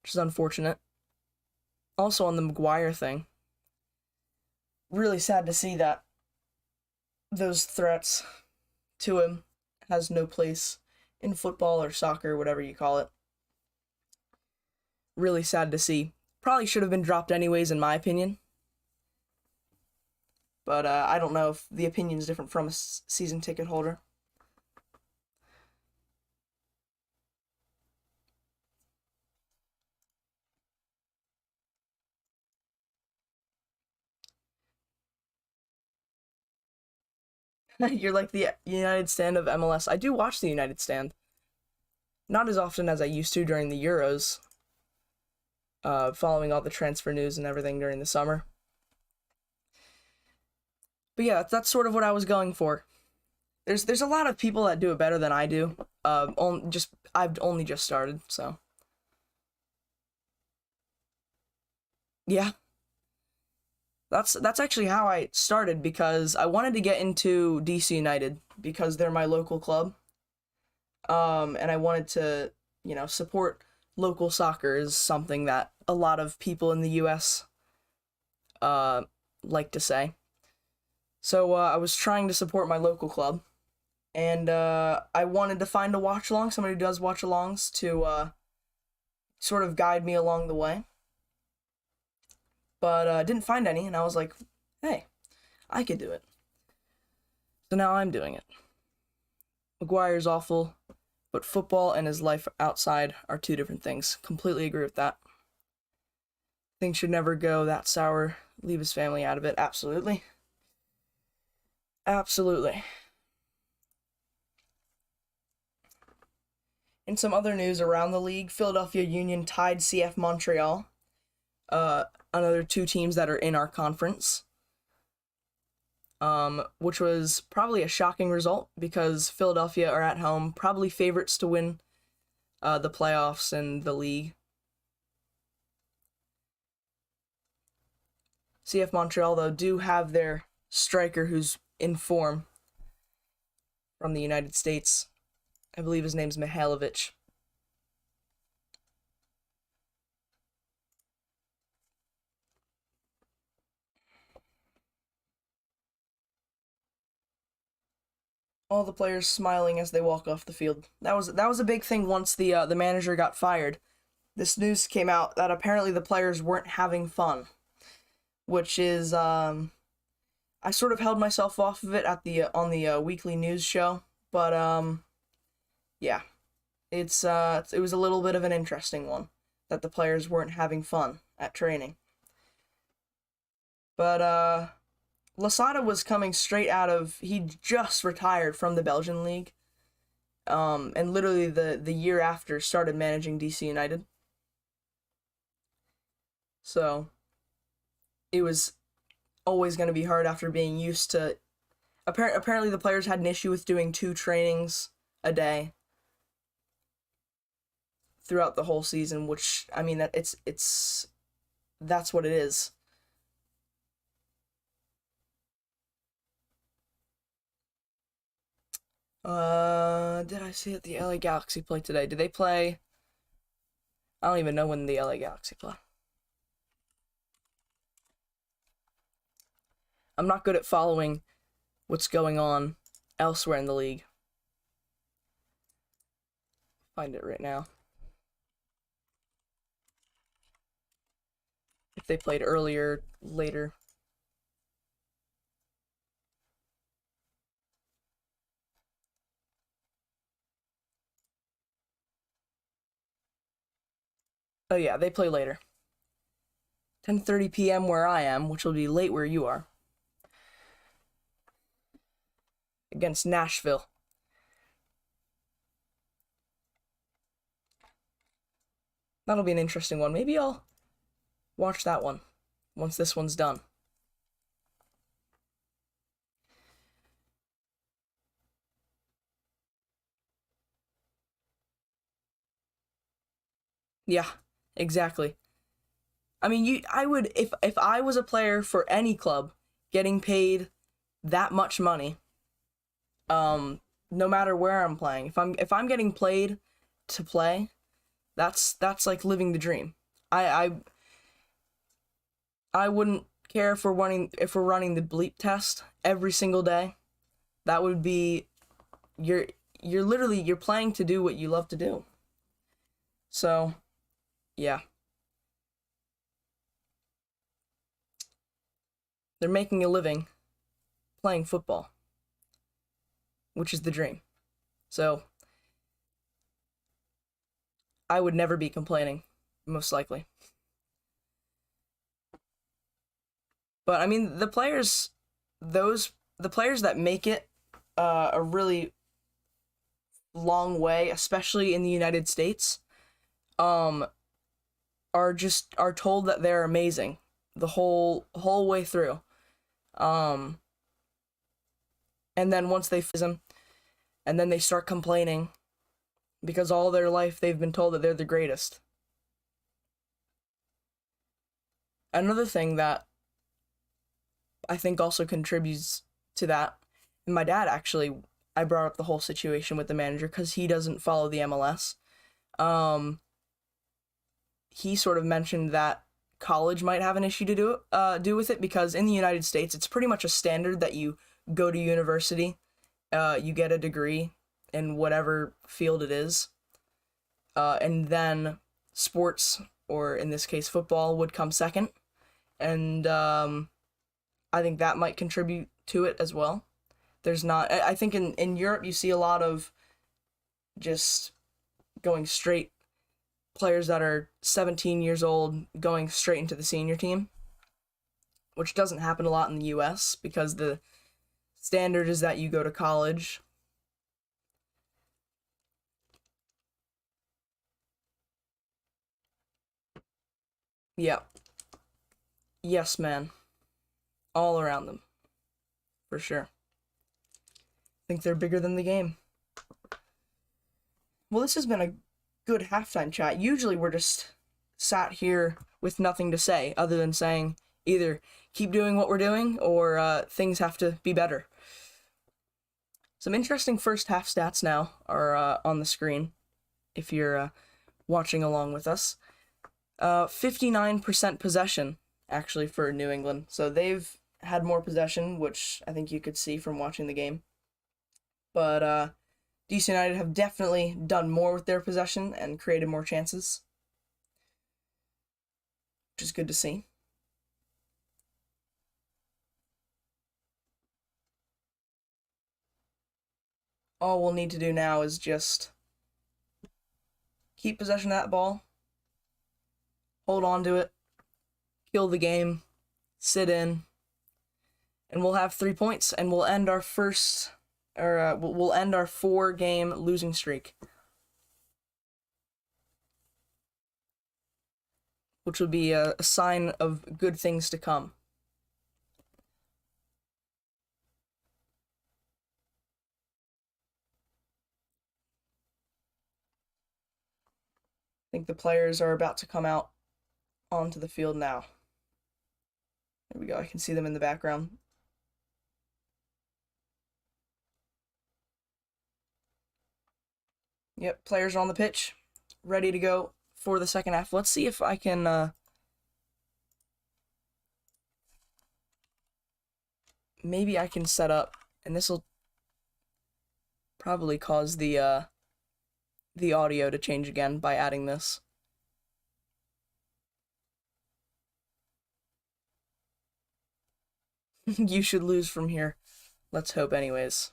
which is unfortunate. Also on the McGuire thing, really sad to see that those threats to him has no place in football or soccer, whatever you call it. Really sad to see. Probably should have been dropped anyways, in my opinion. But I don't know if the opinion's different from a season ticket holder. You're like the United Stand of MLS. I do watch the United Stand. Not as often as I used to during the Euros. Following all the transfer news and everything during the summer. But yeah, that's sort of what I was going for. There's a lot of people that do it better than I do. I've only just started, so yeah. That's actually how I started, because I wanted to get into DC United because they're my local club. And I wanted to, support local soccer is something that a lot of people in the US like to say. So I was trying to support my local club, and I wanted to find a watch along, somebody who does watch alongs to sort of guide me along the way. But didn't find any, and I was like, hey, I could do it. So now I'm doing it. McGuire's awful, but football and his life outside are two different things. Completely agree with that. Things should never go that sour. Leave his family out of it. Absolutely. Absolutely. In some other news around the league, Philadelphia Union tied CF Montreal. Another two teams that are in our conference. Which was probably a shocking result because Philadelphia are at home, probably favorites to win the playoffs and the league. CF Montreal, though, do have their striker who's in form from the United States. I believe his name's Mihailovic. All the players smiling as they walk off the field. That was a big thing once the manager got fired. This news came out that apparently the players weren't having fun, which is I sort of held myself off of it at the on the weekly news show, but yeah, it was a little bit of an interesting one that the players weren't having fun at training. But Lasada was coming straight out of, he just retired from the Belgian league, and literally the year after started managing DC United. So it was always going to be hard after being used to. Apparently, the players had an issue with doing 2 trainings a day throughout the whole season, which, I mean, that's what it is. Did I see that the LA Galaxy play today? Did they play? I don't even know when the LA Galaxy play. I'm not good at following what's going on elsewhere in the league. Find it right now. If they played earlier, later. Oh yeah, they play later. 10:30 p.m. where I am, which will be late where you are. Against Nashville. That'll be an interesting one. Maybe I'll watch that one once this one's done. Yeah, exactly. I mean, I would, if I was a player for any club getting paid that much money, no matter where I'm playing, if I'm getting played to play, that's like living the dream. I I wouldn't care if we're running the bleep test every single day. That would be you're you're playing to do what you love to do. So, yeah. They're making a living playing football, which is the dream. So, I would never be complaining, most likely. But I mean, those the players that make it a really long way, especially in the United States, um, are told that they're amazing the whole way through. Um, and then once they them, and then they start complaining because all their life they've been told that they're the greatest. Another thing that I think also contributes to that, and my dad actually, I brought up the whole situation with the manager because he doesn't follow the MLS. Um, he sort of mentioned that college might have an issue to do with it because in the United States it's pretty much a standard that you go to university, you get a degree in whatever field it is, and then sports, or in this case football, would come second, and I think that might contribute to it as well. There's not, I think in Europe you see a lot of just going straight, players that are 17 years old going straight into the senior team, which doesn't happen a lot in the US because the standard is that you go to college. Yeah. Yes, man. All around them, for sure. Think they're bigger than the game. Well, this has been a good halftime chat. Usually we're just sat here with nothing to say other than saying either keep doing what we're doing or things have to be better. Some interesting first half stats now are on the screen if you're watching along with us. 59% possession, actually, for New England. So they've had more possession, which I think you could see from watching the game. But DC United have definitely done more with their possession and created more chances, which is good to see. All we'll need to do now is just keep possession of that ball, hold on to it, kill the game, sit in, and we'll have 3 points, and we'll end our we'll end our 4-game losing streak, which would be a sign of good things to come. I think the players are about to come out onto the field now. There we go. I can see them in the background. Yep, players are on the pitch, ready to go for the second half. Let's see if I can maybe I can set up, and this will probably cause the audio to change again by adding this. You should lose from here. Let's hope anyways.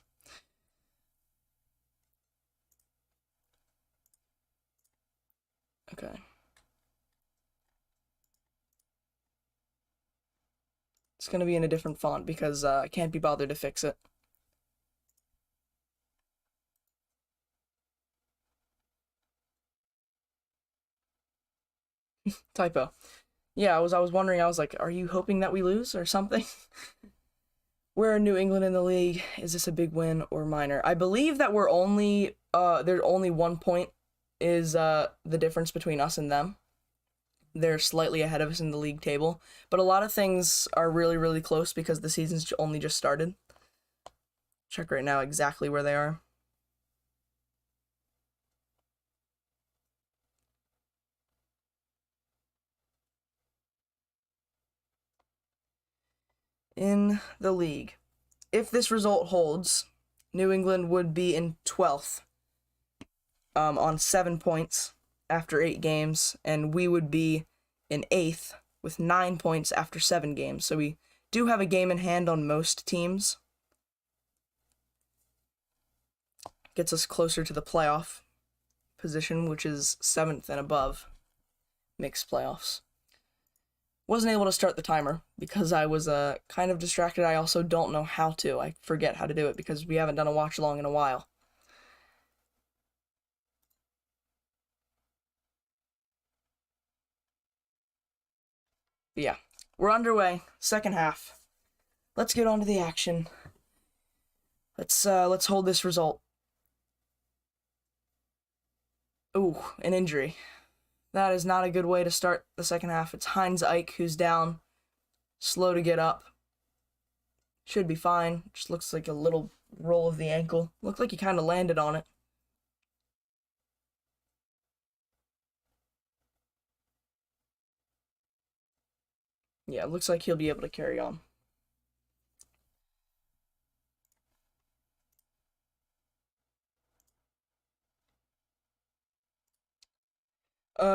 Okay. It's gonna be in a different font because I can't be bothered to fix it. Typo. Yeah, I was wondering, I was like, are you hoping that we lose or something? We're New England in the league. Is this a big win or minor? I believe that we're only there's only 1 point is the difference between us and them. They're slightly ahead of us in the league table, but a lot of things are really, really close because the season's only just started. Check right now exactly where they are. In the league. If this result holds, New England would be in 12th on 7 points after 8 games, and we would be in 8th with 9 points after 7 games. So we do have a game in hand on most teams. Gets us closer to the playoff position, which is 7th and above mixed playoffs. Wasn't able to start the timer because I was kind of distracted. I also don't know how to. I forget how to do it because we haven't done a watch along in a while. But yeah, we're underway. Second half. Let's get on to the action. Let's hold this result. Ooh, an injury. That is not a good way to start the second half. It's Heinz Ike who's down. Slow to get up. Should be fine. Just looks like a little roll of the ankle. Looked like he kind of landed on it. Yeah, looks like he'll be able to carry on.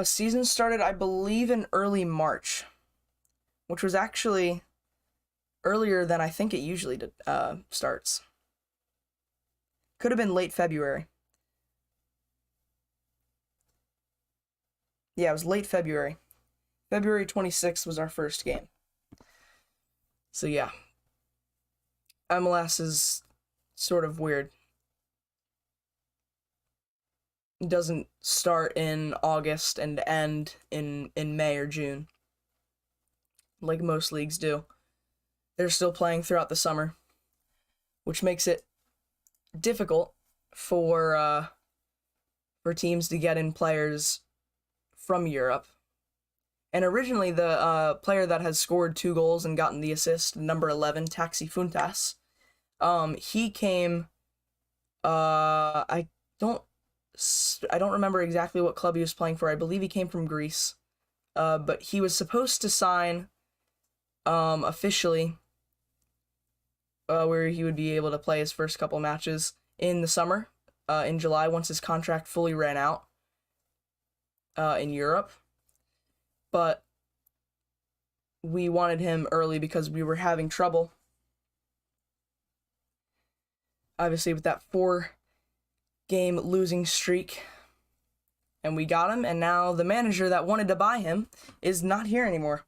Season started, I believe, in early March, which was actually earlier than I think it usually starts. Could have been late February. Yeah, it was late February. February 26th was our first game. So yeah. MLS is sort of weird. It doesn't start in August and end in May or June, like most leagues do. They're still playing throughout the summer, which makes it difficult for teams to get in players from Europe. And originally, the player that has scored 2 goals and gotten the assist, number 11, Taxi Funtas, he came. I don't remember exactly what club he was playing for. I believe he came from Greece. But he was supposed to sign officially where he would be able to play his first couple matches in the summer, in July, once his contract fully ran out in Europe. But we wanted him early because we were having trouble, obviously, with that 4-game losing streak. And we got him, and now the manager that wanted to buy him is not here anymore.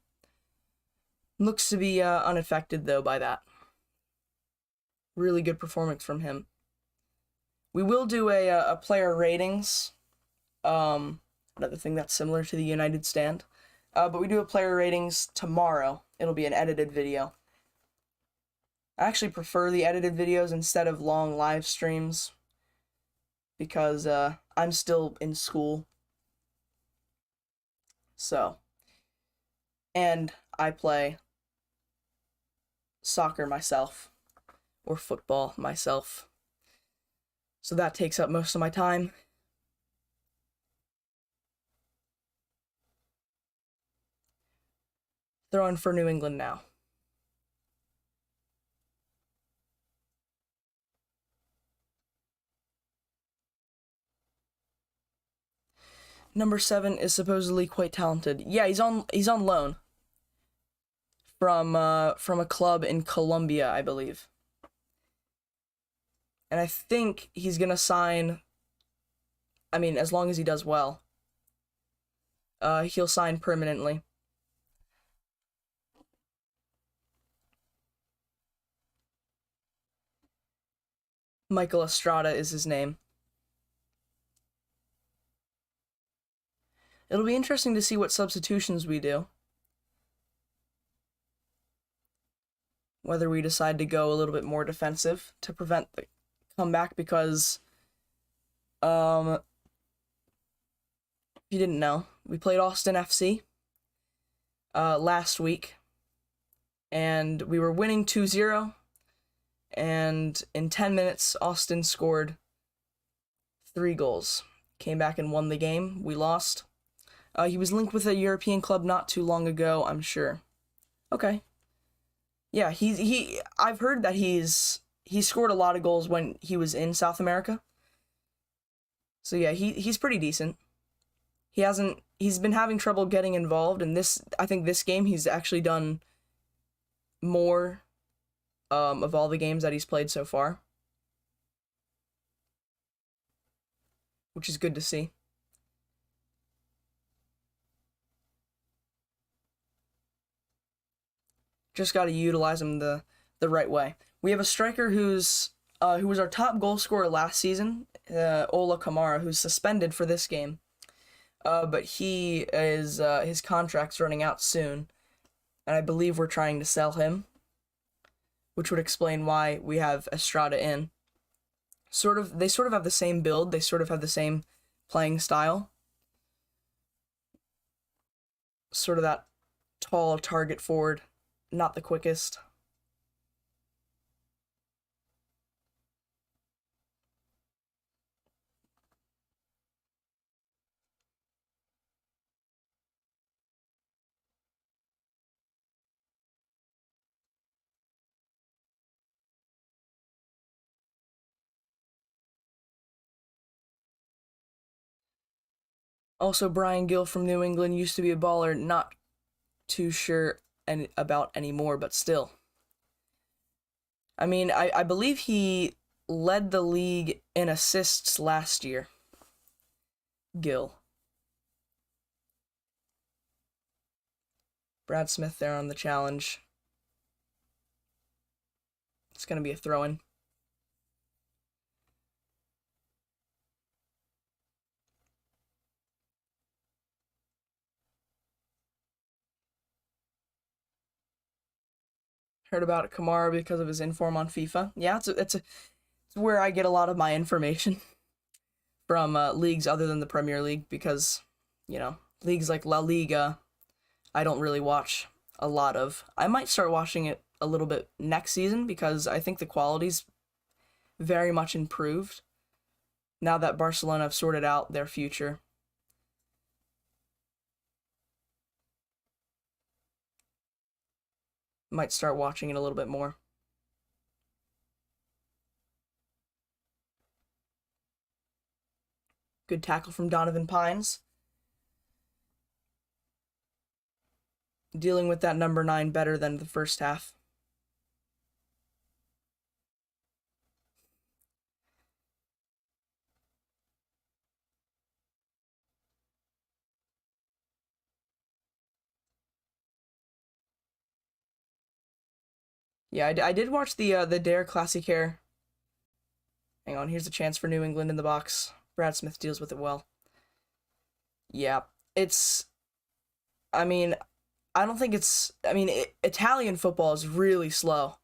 Looks to be unaffected, though, by that. Really good performance from him. We will do a player ratings, another thing that's similar to the United Stand. But we do a player ratings tomorrow. It'll be an edited video. I actually prefer the edited videos instead of long live streams because I'm still in school. So, and I play soccer myself, or football myself. So that takes up most of my time. Throwing for New England now. Number 7 is supposedly quite talented. Yeah, he's on loan from a club in Colombia, I believe. And I think he's gonna sign. I mean, as long as he does well, he'll sign permanently. Michael Estrada is his name. It'll be interesting to see what substitutions we do. Whether we decide to go a little bit more defensive to prevent the comeback, because If you didn't know, we played Austin FC last week, and we were winning 2-0, and in 10 minutes, Austin scored 3 goals. Came back and won the game. We lost. He was linked with a European club not too long ago, I'm sure. Okay. Yeah, I've heard that he scored a lot of goals when he was in South America. So yeah, he's pretty decent. He's been having trouble getting involved, and I think this game he's actually done more of all the games that he's played so far, which is good to see. Just got to utilize him the right way. We have a striker who was our top goal scorer last season, Ola Kamara, who's suspended for this game. But his contract's running out soon, and I believe we're trying to sell him, which would explain why we have Estrada in. They sort of have the same build. They sort of have the same playing style. Sort of that tall target forward, not the quickest. Also, Brian Gill from New England used to be a baller, not too sure about anymore, but still. I mean, I believe he led the league in assists last year. Gill. Brad Smith there on the challenge. It's going to be a throw-in. Heard about Kamara because of his inform on FIFA. Yeah, it's where I get a lot of my information from leagues other than the Premier League, because, leagues like La Liga, I don't really watch a lot of. I might start watching it a little bit next season because I think the quality's very much improved now that Barcelona have sorted out their future. Might start watching it a little bit more. Good tackle from Donovan Pines. Dealing with that number 9 better than the first half. Yeah, I did watch the Dare Classicaire. Hang on, here's a chance for New England in the box. Brad Smith deals with it well. Yeah, I mean, I don't think Italian football is really slow,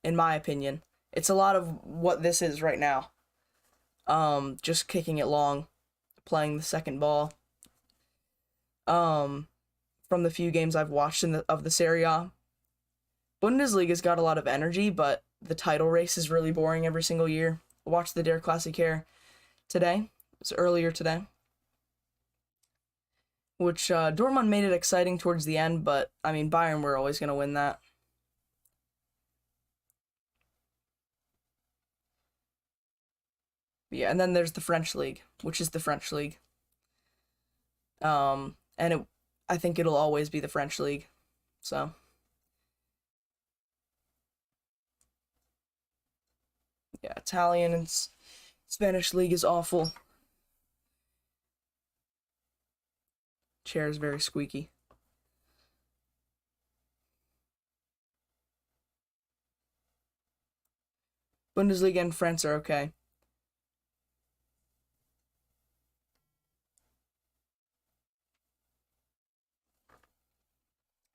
in my opinion. It's a lot of what this is right now. Just kicking it long, playing the second ball. From the few games I've watched of the Serie A, Bundesliga's got a lot of energy, but the title race is really boring every single year. I watched the Der Klassiker today. It was earlier today. Which, Dortmund made it exciting towards the end, but, I mean, Bayern were always going to win that. Yeah, and then there's the French League, which is the French League. I think it'll always be the French League. So, yeah, Italian and Spanish League is awful. Chair is very squeaky. Bundesliga and France are okay.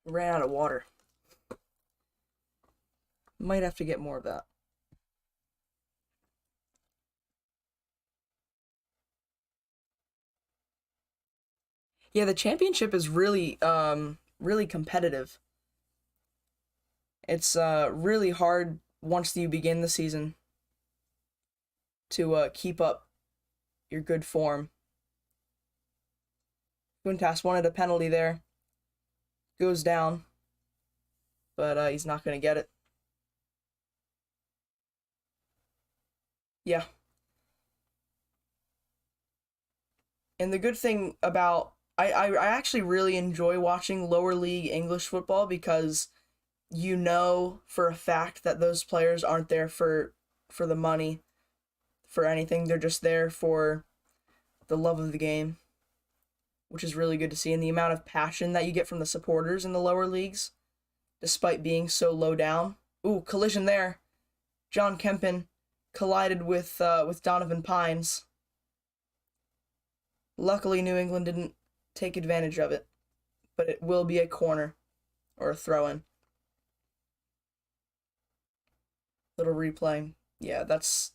Ran out of water. Might have to get more of that. Yeah, the championship is really competitive. It's really hard once you begin the season to keep up your good form. Kuntas wanted a penalty there. Goes down, but he's not going to get it. Yeah. And the good thing about I actually really enjoy watching lower league English football because you know for a fact that those players aren't there for the money, for anything. They're just there for the love of the game, which is really good to see. And the amount of passion that you get from the supporters in the lower leagues, despite being so low down. Ooh, collision there. John Kempen collided with Donovan Pines. Luckily, New England didn't take advantage of it, but it will be a corner or a throw-in. Little replay. Yeah, that's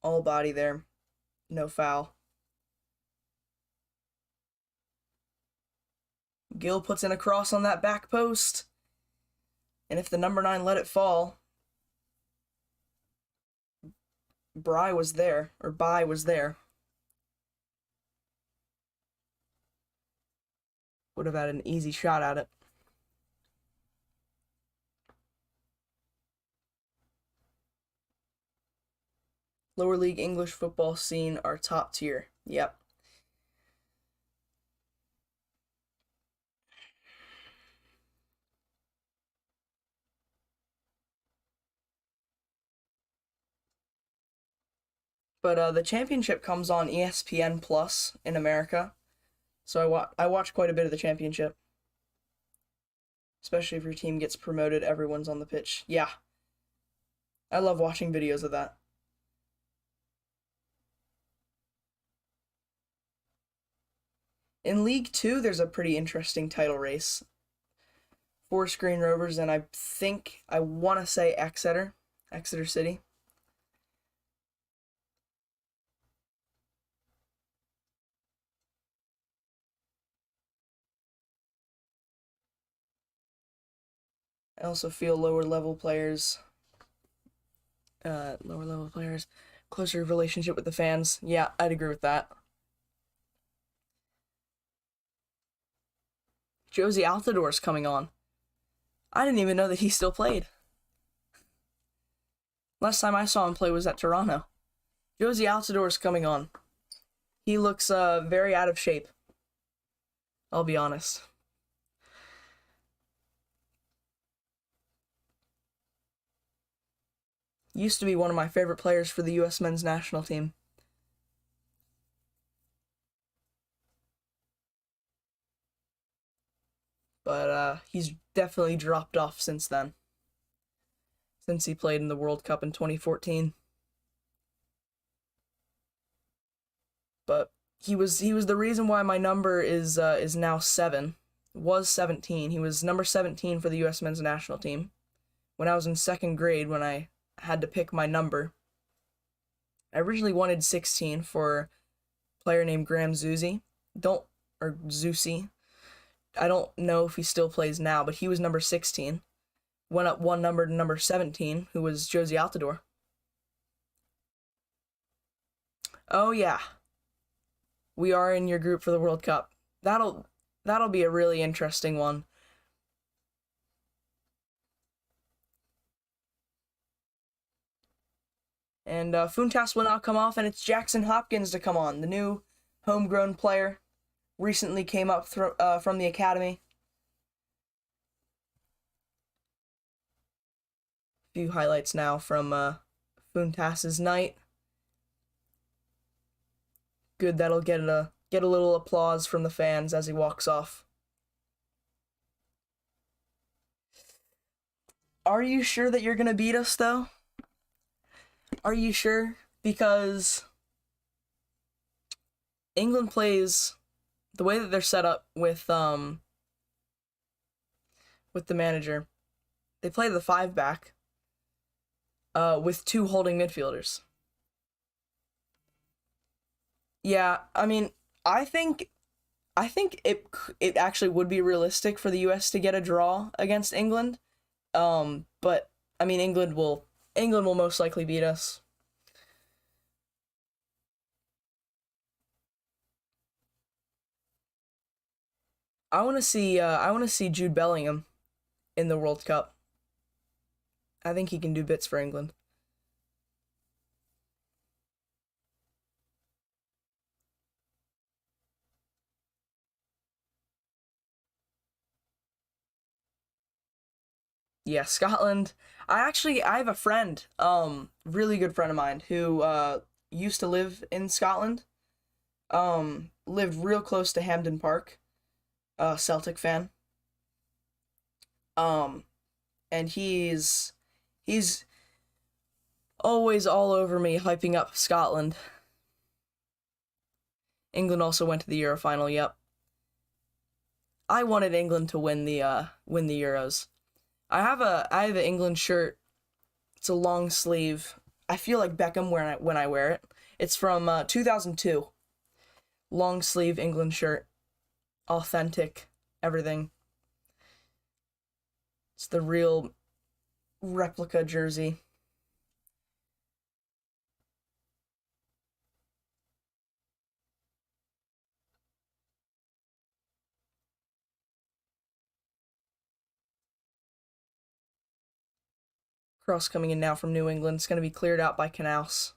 all body there. No foul. Gill puts in a cross on that back post. And if the number 9 let it fall, Bry was there, or Bai was there. Would have had an easy shot at it. Lower league English football scene are top tier. Yep. But the championship comes on ESPN Plus in America, so I watch quite a bit of the championship. Especially if your team gets promoted, everyone's on the pitch. Yeah, I love watching videos of that. In League Two, there's a pretty interesting title race. Forest Green Rovers and I want to say Exeter City. I also feel lower level players, closer relationship with the fans. Yeah, I'd agree with that. Josie Altador's coming on. I didn't even know that he still played. Last time I saw him play was at Toronto. Josie Altador's coming on. He looks very out of shape. I'll be honest. Used to be one of my favorite players for the U.S. men's national team. But he's definitely dropped off since then. Since he played in the World Cup in 2014. But he was the reason why my number is now 7. Was 17. He was number 17 for the U.S. men's national team. When I was in 2nd grade, when I had to pick my number, I originally wanted 16 for a player named Graham Zusi. Zusi. I don't know if he still plays now, but he was number 16. Went up one number to number 17, who was Josie Altador. Oh yeah. We are in your group for the World Cup. That'll be a really interesting one. And Funtas will now come off, and it's Jackson Hopkins to come on, the new homegrown player. Recently came up from the academy. Few highlights now from Funtas's night. Good, that'll get a little applause from the fans as he walks off. Are you sure that you're gonna beat us, though? Are you sure? Because England plays the way that they're set up with the manager. They play the 5-back with 2 holding midfielders. Yeah, I mean, I think I think it actually would be realistic for the U.S. to get a draw against England. But I mean, England will most likely beat us. I want to see Jude Bellingham in the World Cup. I think he can do bits for England. Yeah, Scotland. I have a friend, really good friend of mine who used to live in Scotland. Lived real close to Hampden Park. Celtic fan. Um, and he's always all over me hyping up Scotland. England also went to the Euro final. Yep. I wanted England to win the Euros. I have an England shirt. It's a long sleeve. I feel like Beckham when I wear it. It's from 2002. Long sleeve England shirt. Authentic. Everything. It's the real replica jersey. Cross coming in now from New England. It's going to be cleared out by Canals.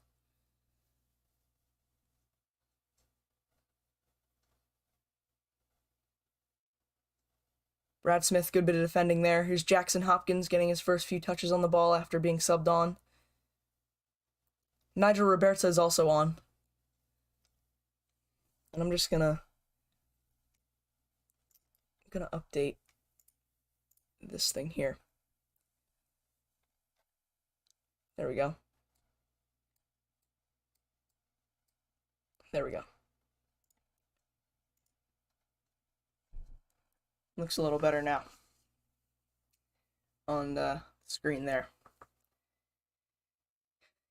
Brad Smith, good bit of defending there. Here's Jackson Hopkins getting his first few touches on the ball after being subbed on. Nigel Roberta is also on. And I'm just gonna update this thing here. There we go. There we go. Looks a little better now on the screen there.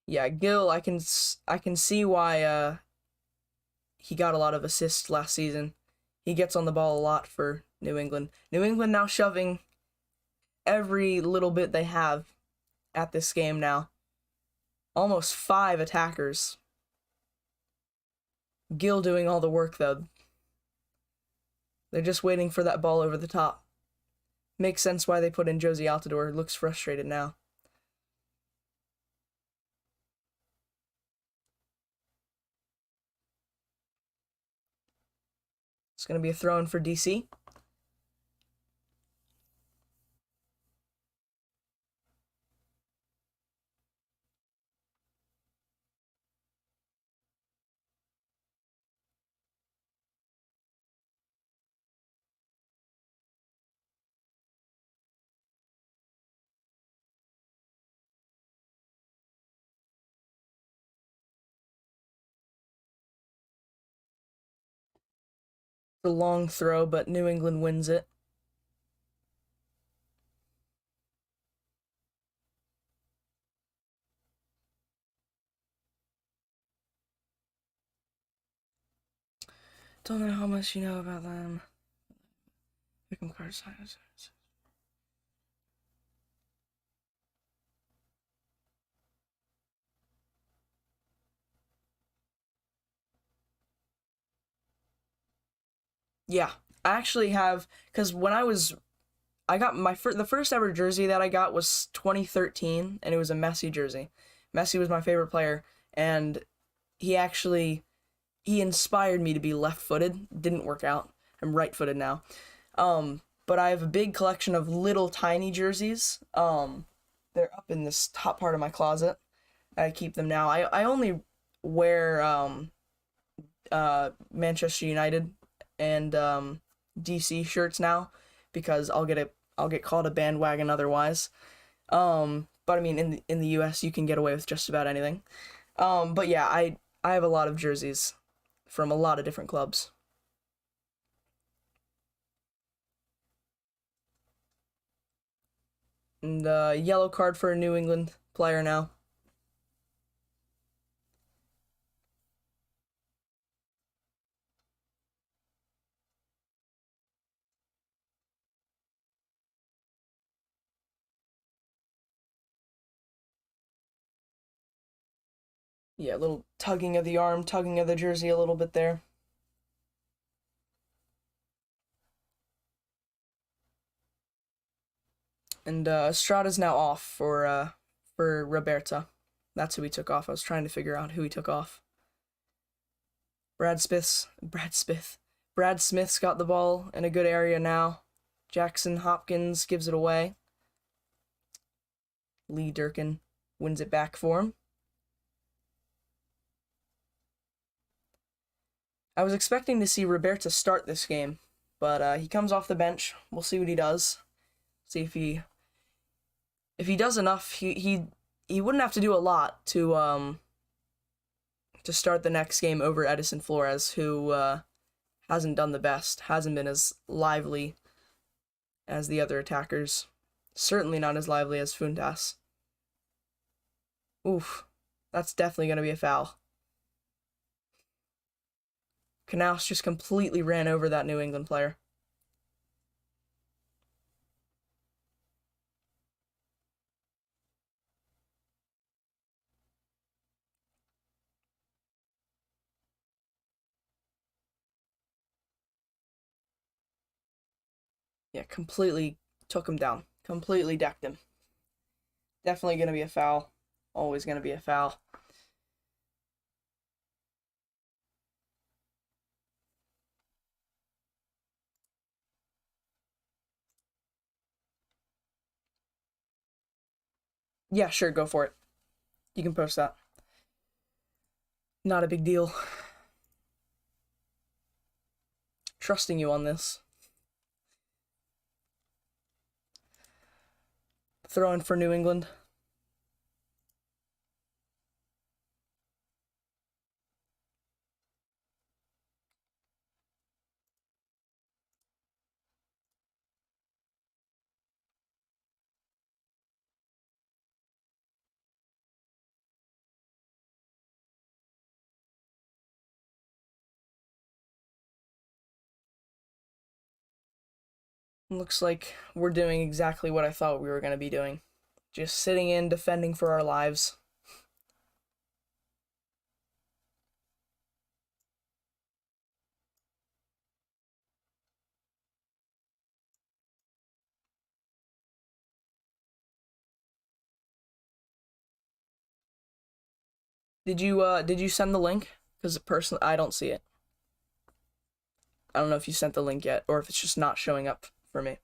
Yeah, Gill, I can see why he got a lot of assists last season. He gets on the ball a lot for New England. New England now shoving every little bit they have at this game now. Almost 5 attackers. Gill doing all the work though. They're just waiting for that ball over the top. Makes sense why they put in Josie Altador. Looks frustrated now. It's going to be a throw in for DC. It's a long throw, but New England wins it. Don't know how much you know about them. Pick 'em card size. Yeah, I actually have, because I got the first ever jersey that I got was 2013, and it was a Messi jersey. Messi was my favorite player, and he actually he inspired me to be left-footed. Didn't work out. I'm right-footed now. But I have a big collection of little tiny jerseys. They're up in this top part of my closet. I keep them now. I only wear Manchester United and DC shirts now because I'll get called a bandwagon otherwise. But I mean in the US you can get away with just about anything. But yeah, I have a lot of jerseys from a lot of different clubs. And yellow card for a New England player now. Yeah, a little tugging of the arm, tugging of the jersey a little bit there. And Estrada's now off for Roberta. That's who he took off. I was trying to figure out who he took off. Brad Smith's got the ball in a good area now. Jackson Hopkins gives it away. Lee Durkin wins it back for him. I was expecting to see Roberta start this game, but he comes off the bench. We'll see what he does. See if he does enough. He wouldn't have to do a lot to start the next game over Edison Flores, who hasn't done the best, hasn't been as lively as the other attackers. Certainly not as lively as Funtas. Oof, that's definitely going to be a foul. Knaus just completely ran over that New England player. Yeah, completely took him down. Completely decked him. Definitely going to be a foul. Always going to be a foul. Yeah, sure, go for it. You can post that. Not a big deal. Trusting you on this. Throwing for New England. Looks like we're doing exactly what I thought we were going to be doing. Just sitting in, defending for our lives. Did you send the link? Because personally, I don't see it. I don't know if you sent the link yet, or if it's just not showing up for me.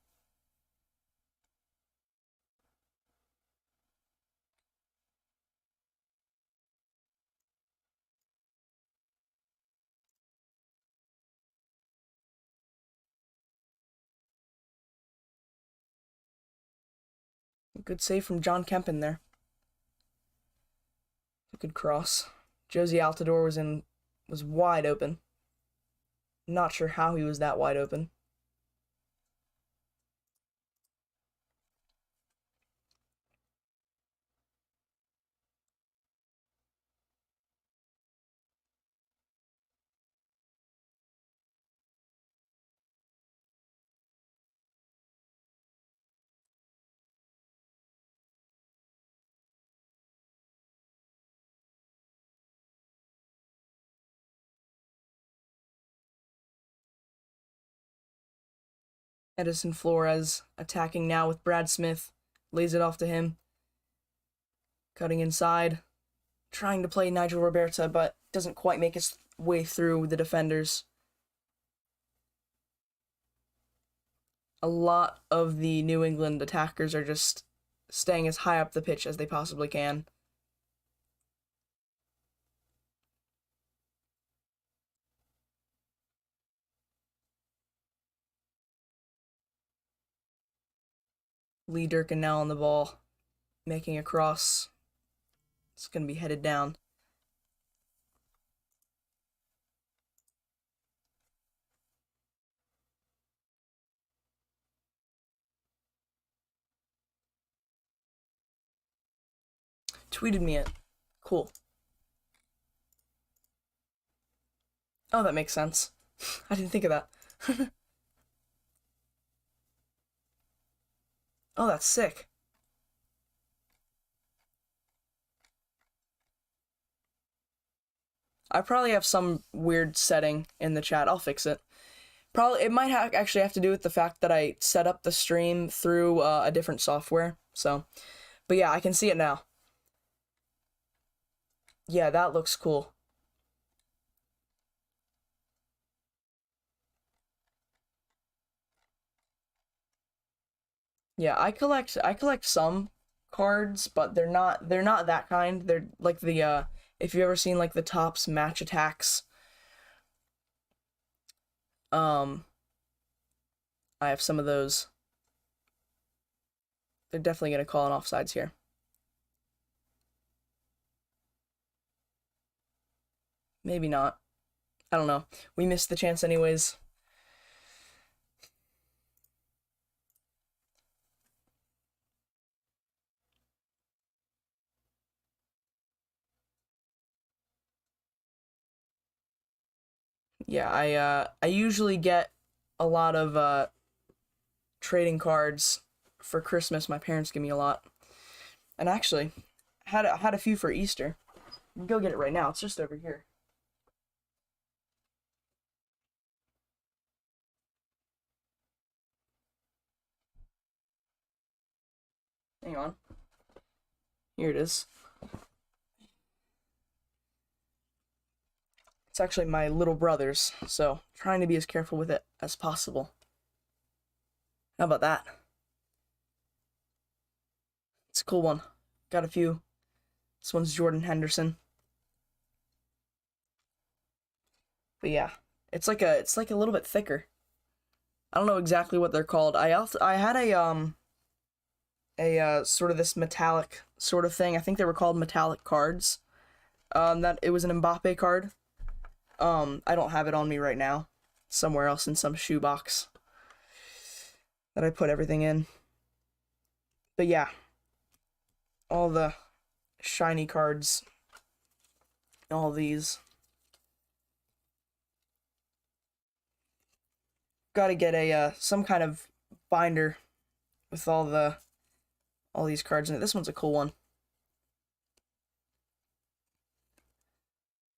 Good save from John Kempen there. A good cross. Josie Altador was wide open. Not sure how he was that wide open. Edison Flores attacking now with Brad Smith. Lays it off to him. Cutting inside. Trying to play Nigel Roberta, but doesn't quite make its way through the defenders. A lot of the New England attackers are just staying as high up the pitch as they possibly can. Lee Durkin now on the ball, making a cross. It's going to be headed down. Tweeted me it. Cool. Oh, that makes sense. I didn't think of that. Oh, that's sick. I probably have some weird setting in the chat. I'll fix it. Probably it might actually have to do with the fact that I set up the stream through a different software. So, but yeah, I can see it now. Yeah, that looks cool. Yeah, I collect some cards, but they're not that kind. They're like the if you ever seen like the Topps match attacks, um I have some of those. They're definitely gonna call an offsides here. Maybe not. I don't know. We missed the chance anyways. Yeah, I usually get a lot of trading cards for Christmas. My parents give me a lot. And actually, had a few for Easter. You can go get it right now. It's just over here. Hang on. Here it is. It's actually my little brother's, so trying to be as careful with it as possible. How about that? It's a cool one. Got a few. This one's Jordan Henderson. But yeah, it's like a little bit thicker. I don't know exactly what they're called. I had a sort of this metallic sort of thing. I think they were called metallic cards. That it was an Mbappe card. I don't have it on me right now. Somewhere else in some shoebox that I put everything in. But yeah, all the shiny cards, all these. Got to get a some kind of binder with all these cards in it. This one's a cool one.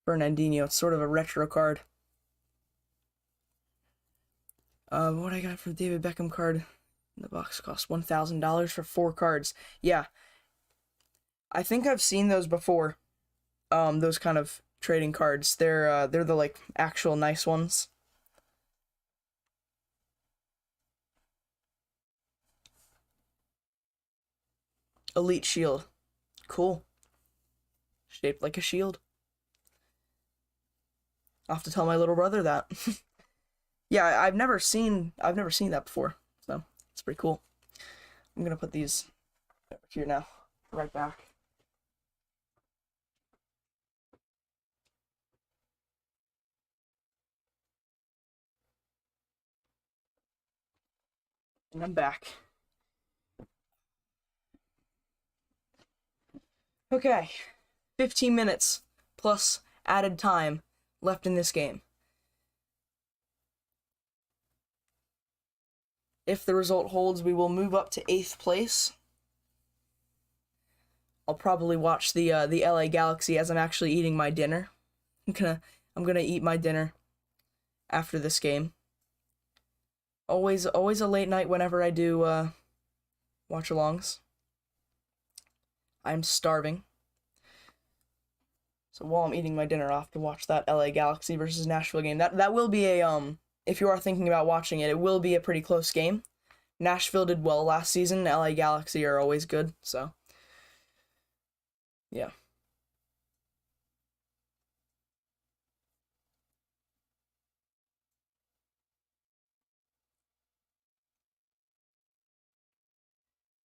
Fernandinho. It's sort of a retro card. What I got for David Beckham card? The box cost $1,000 for 4 cards. Yeah, I think I've seen those before. Those kind of trading cards. They're the like actual nice ones. Elite Shield. Cool. Shaped like a shield. I'll have to tell my little brother that. Yeah, I've never seen that before. So it's pretty cool. I'm gonna put these over here now. Right back. And I'm back. Okay. 15 minutes plus added time left in this game. If the result holds, we will move up to 8th place. I'll probably watch the LA Galaxy as I'm actually eating my dinner. I'm gonna eat my dinner after this game. Always a late night whenever I do watch alongs. I'm starving. So while I'm eating my dinner off to watch that LA Galaxy versus Nashville game, that will be a if you are thinking about watching it, it will be a pretty close game. Nashville did well last season. LA Galaxy are always good, so yeah.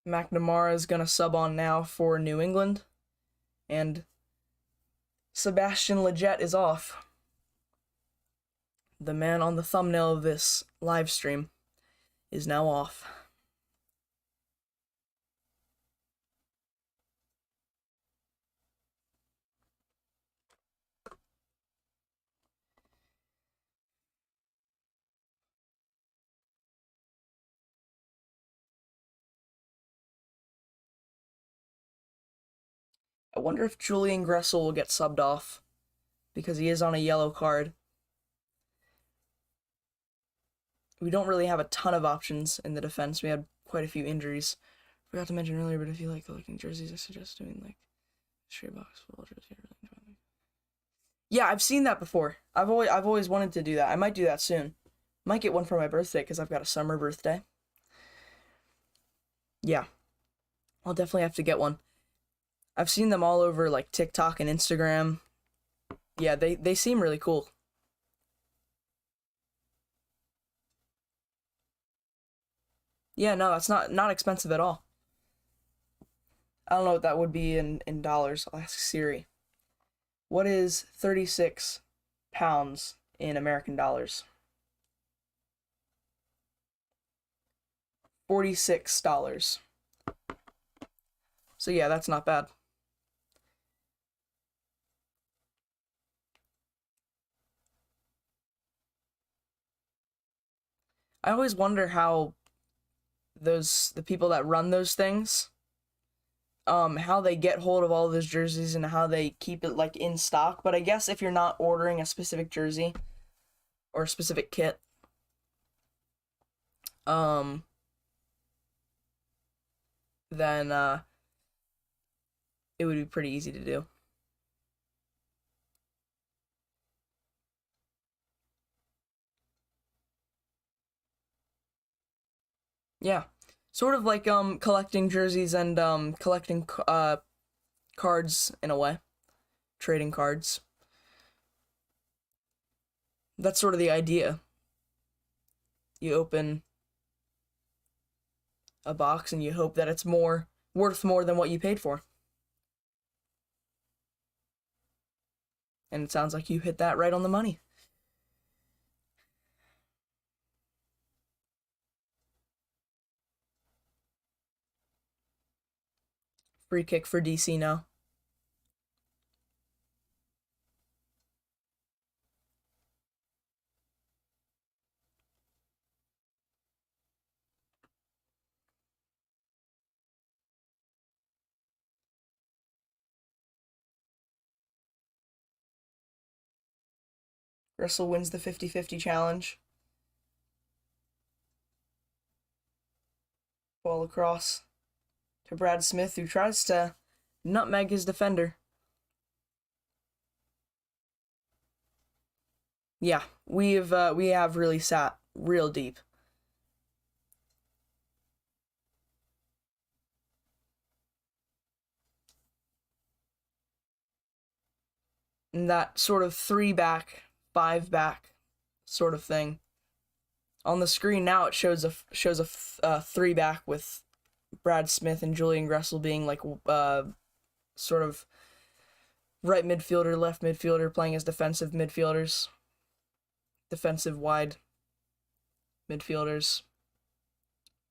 McNamara is gonna sub on now for New England, and Sebastian Lletget is off. The man on the thumbnail of this live stream is now off. I wonder if Julian Gressel will get subbed off. because he is on a yellow card. We don't really have a ton of options in the defense. We had quite a few injuries. Forgot to mention earlier, but if you like collecting jerseys, I suggest doing like straight box football jersey. Yeah, I've seen that before. I've always wanted to do that. I might do that soon. Might get one for my birthday because I've got a summer birthday. Yeah, I'll definitely have to get one. I've seen them all over like TikTok and Instagram. Yeah, they seem really cool. Yeah, no, that's not expensive at all. I don't know what that would be in dollars. I'll ask Siri. What is 36 pounds in American dollars? $46. So yeah, that's not bad. I always wonder how the people that run those things, how they get hold of all those jerseys and how they keep it like in stock. But I guess if you're not ordering a specific jersey or a specific kit, then it would be pretty easy to do. Yeah. Sort of like collecting jerseys and collecting cards in a way. Trading cards. That's sort of the idea. You open a box and you hope that it's worth more than what you paid for. And it sounds like you hit that right on the money. Free kick for DC now. Russell wins the 50-50 challenge. Ball across to Brad Smith, who tries to nutmeg his defender. Yeah, we have really sat real deep. And that sort of 3-back, 5-back sort of thing. On the screen now, it shows a 3-back with Brad Smith and Julian Gressel being like sort of right midfielder, left midfielder, playing as defensive midfielders, defensive wide midfielders,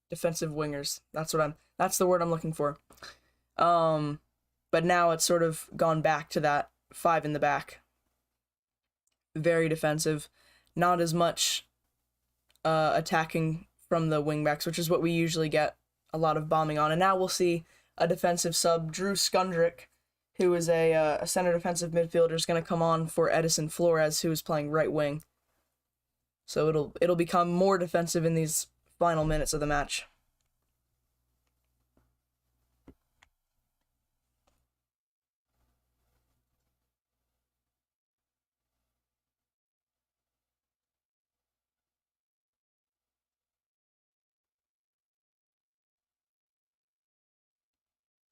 defensive wingers. That's the word I'm looking for. But now it's sort of gone back to that 5 in the back. Very defensive, not as much attacking from the wingbacks, which is what we usually get a lot of bombing on. And now we'll see a defensive sub, Drew Skundrick, who is a center defensive midfielder, is going to come on for Edison Flores, who is playing right wing. So it'll become more defensive in these final minutes of the match.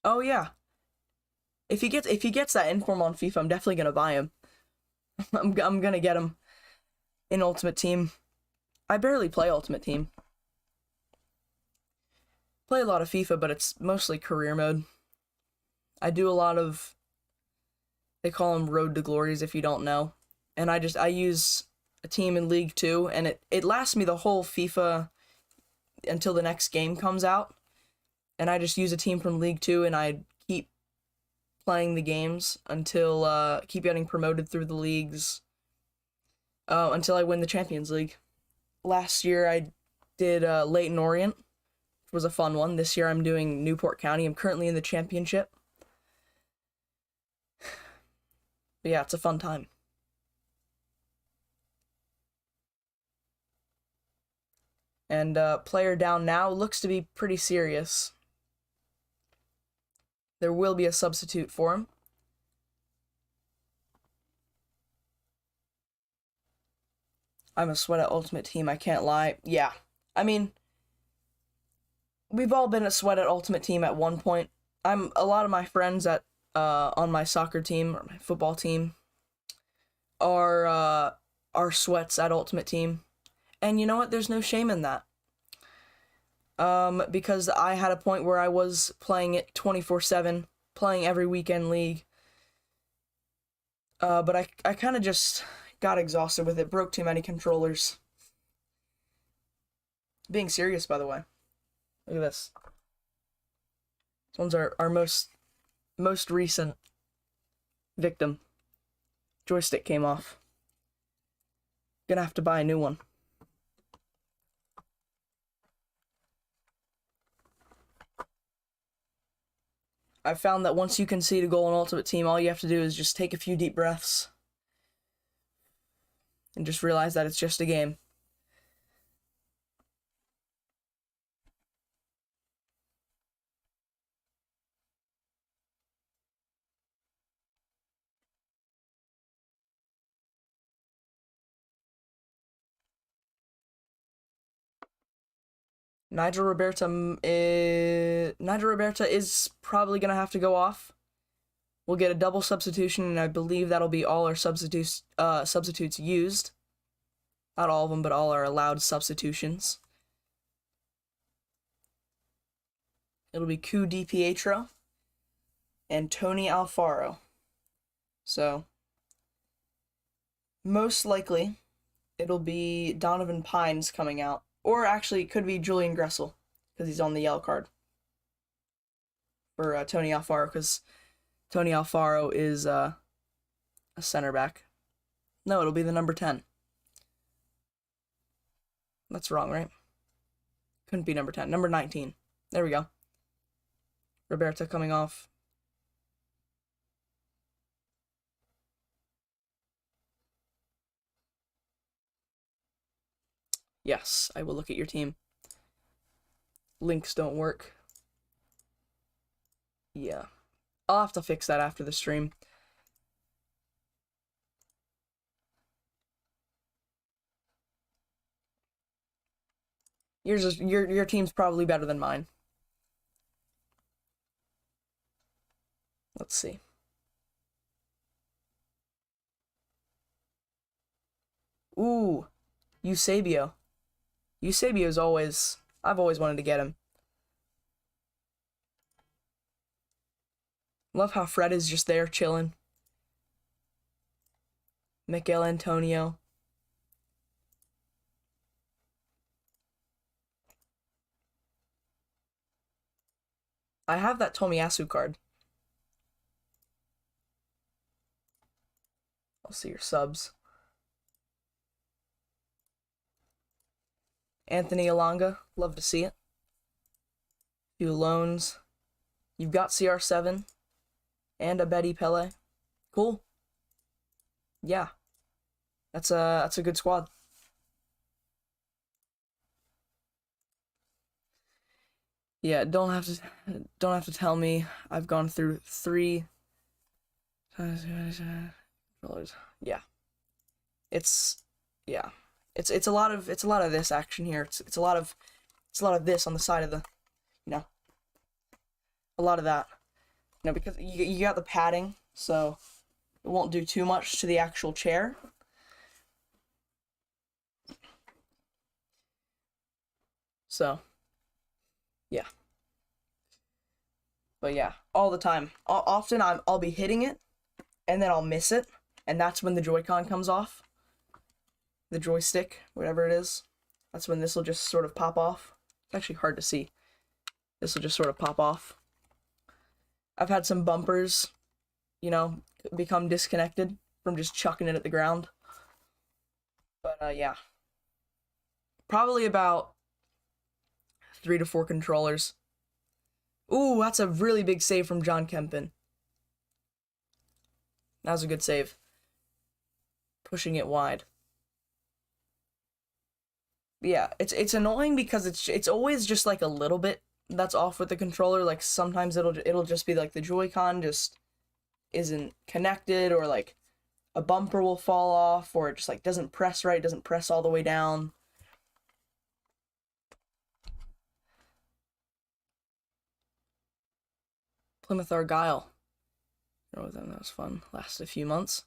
Oh yeah. If he gets that inform on FIFA, I'm definitely gonna buy him. I'm gonna get him in Ultimate Team. I barely play Ultimate Team. Play a lot of FIFA, but it's mostly career mode. I do a lot of, they call them Road to Glories if you don't know. And I use a team in League 2, and it lasts me the whole FIFA until the next game comes out. And I just use a team from League 2, and I keep playing the games until keep getting promoted through the leagues until I win the Champions League. Last year I did Leyton Orient, which was a fun one. This year I'm doing Newport County. I'm currently in the championship. But yeah, it's a fun time. And player down now looks to be pretty serious. There will be a substitute for him. I'm a sweat at Ultimate Team, I can't lie. Yeah. I mean, we've all been a sweat at Ultimate Team at one point. A lot of my friends at on my soccer team or my football team are sweats at Ultimate Team. And you know what? There's no shame in that. Because I had a point where I was playing it 24/7, playing every weekend league. But I kind of just got exhausted with it, broke too many controllers. Being serious, by the way. Look at this. This one's our most recent victim. Joystick came off. Gonna have to buy a new one. I found that once you concede a goal in Ultimate Team, all you have to do is just take a few deep breaths and just realize that it's just a game. Nigel Roberta is probably gonna have to go off. We'll get a double substitution, and I believe that'll be all our substitutes used. Not all of them, but all our allowed substitutions. It'll be Cu Di Pietro and Tony Alfaro. So, most likely, it'll be Donovan Pines coming out. Or actually, it could be Julian Gressel, because he's on the yellow card. For Tony Alfaro, because Tony Alfaro is a center back. No, it'll be the number 10. That's wrong, right? Couldn't be number 10. Number 19. There we go. Roberta coming off. Yes, I will look at your team. Links don't work. Yeah. I'll have to fix that after the stream. Your team's probably better than mine. Let's see. Ooh, Eusebio. Eusebio's always... I've always wanted to get him. Love how Fred is just there chilling. Mikel Antonio. I have that Tomiyasu card. I'll see your subs. Anthony Alanga, love to see it. Few loans. You've got CR7 and a Betty Pele. Cool. Yeah. That's a good squad. Yeah, don't have to tell me I've gone through 3 yeah. It's a lot of this action here. It's a lot of this on the side of the, a lot of that. Because you got the padding, so it won't do too much to the actual chair. So, yeah. But yeah, all the time. Often I'll be hitting it, and then I'll miss it, and that's when the Joy-Con comes off. The joystick, whatever it is. That's when this will just sort of pop off. It's actually hard to see. This will just sort of pop off. I've had some bumpers, become disconnected from just chucking it at the ground. But, yeah. Probably about 3 to 4 controllers. Ooh, that's a really big save from John Kempin. That was a good save. Pushing it wide. Yeah, it's annoying because it's always just like a little bit that's off with the controller. Like sometimes it'll just be like the Joy-Con just isn't connected, or like a bumper will fall off, or it just like doesn't press right, doesn't press all the way down. Plymouth Argyle. Oh, that was fun. Lasted a few months.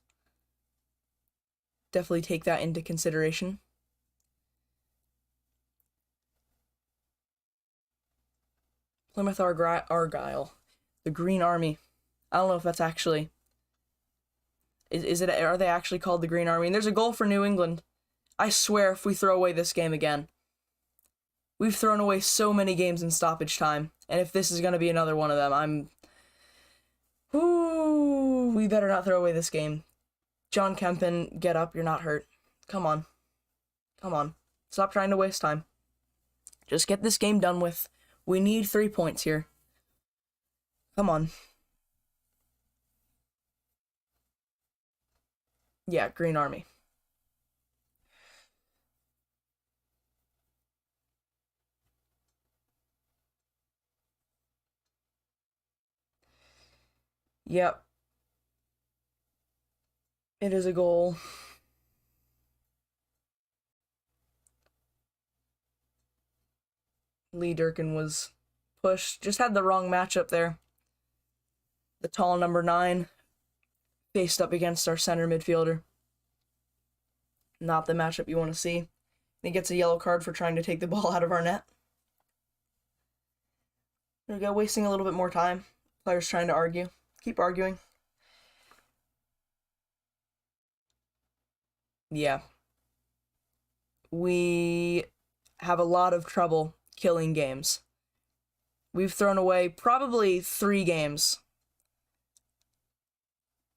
Definitely take that into consideration. Plymouth Argyle. The Green Army. I don't know if that's actually... Is it? Are they actually called the Green Army? And there's a goal for New England. I swear if we throw away this game again. We've thrown away so many games in stoppage time. And if this is going to be another one of them, Ooh, we better not throw away this game. John Kempen, get up. You're not hurt. Come on. Come on. Stop trying to waste time. Just get this game done with. We need 3 points here. Come on. Yeah, Green Army. Yep. It is a goal. Lee Durkin was pushed. Just had the wrong matchup there. The tall number 9 faced up against our center midfielder. Not the matchup you want to see. He gets a yellow card for trying to take the ball out of our net. There we go, wasting a little bit more time. Players trying to argue. Keep arguing. Yeah. We have a lot of trouble killing games. We've thrown away probably 3 games.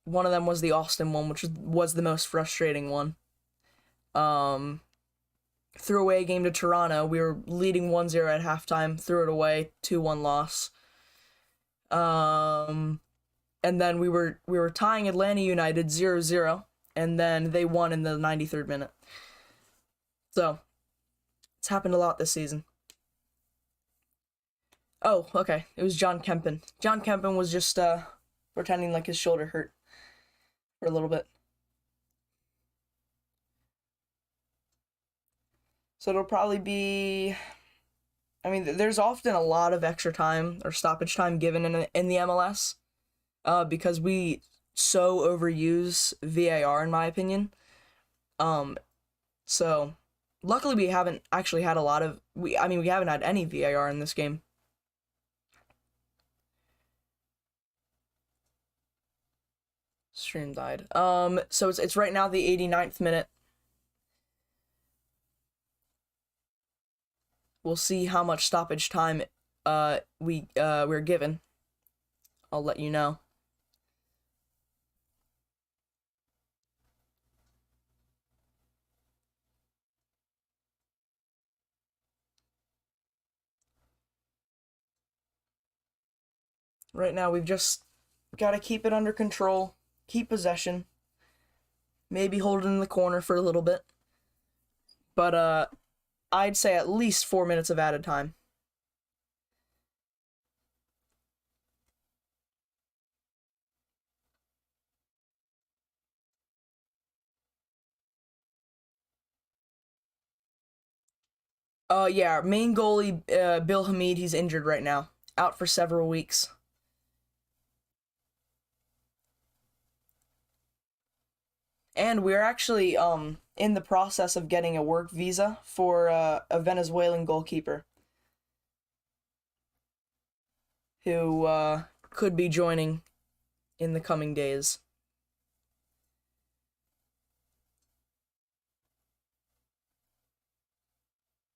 One of them was the Austin one, which was the most frustrating one. Threw away a game to Toronto. We were leading 1-0 at halftime, threw it away, 2-1 loss. And then we were tying Atlanta United 0-0, and then they won in the 93rd minute. So, it's happened a lot this season. Oh, okay. It was John Kempen. John Kempen was just pretending like his shoulder hurt for a little bit. So it'll probably be... I mean, there's often a lot of extra time or stoppage time given in the MLS because we so overuse VAR, in my opinion. So luckily we haven't actually had a lot of... we haven't had any VAR in this game. Stream died. So it's right now the 89th minute. We'll see how much stoppage time we're given. I'll let you know. Right now we've just got to keep it under control, keep possession, maybe hold it in the corner for a little bit. But I'd say at least 4 minutes of added time. Yeah, our main goalie, Bill Hamid, he's injured right now. Out for several weeks. And we're actually, in the process of getting a work visa for, a Venezuelan goalkeeper. Who, could be joining in the coming days.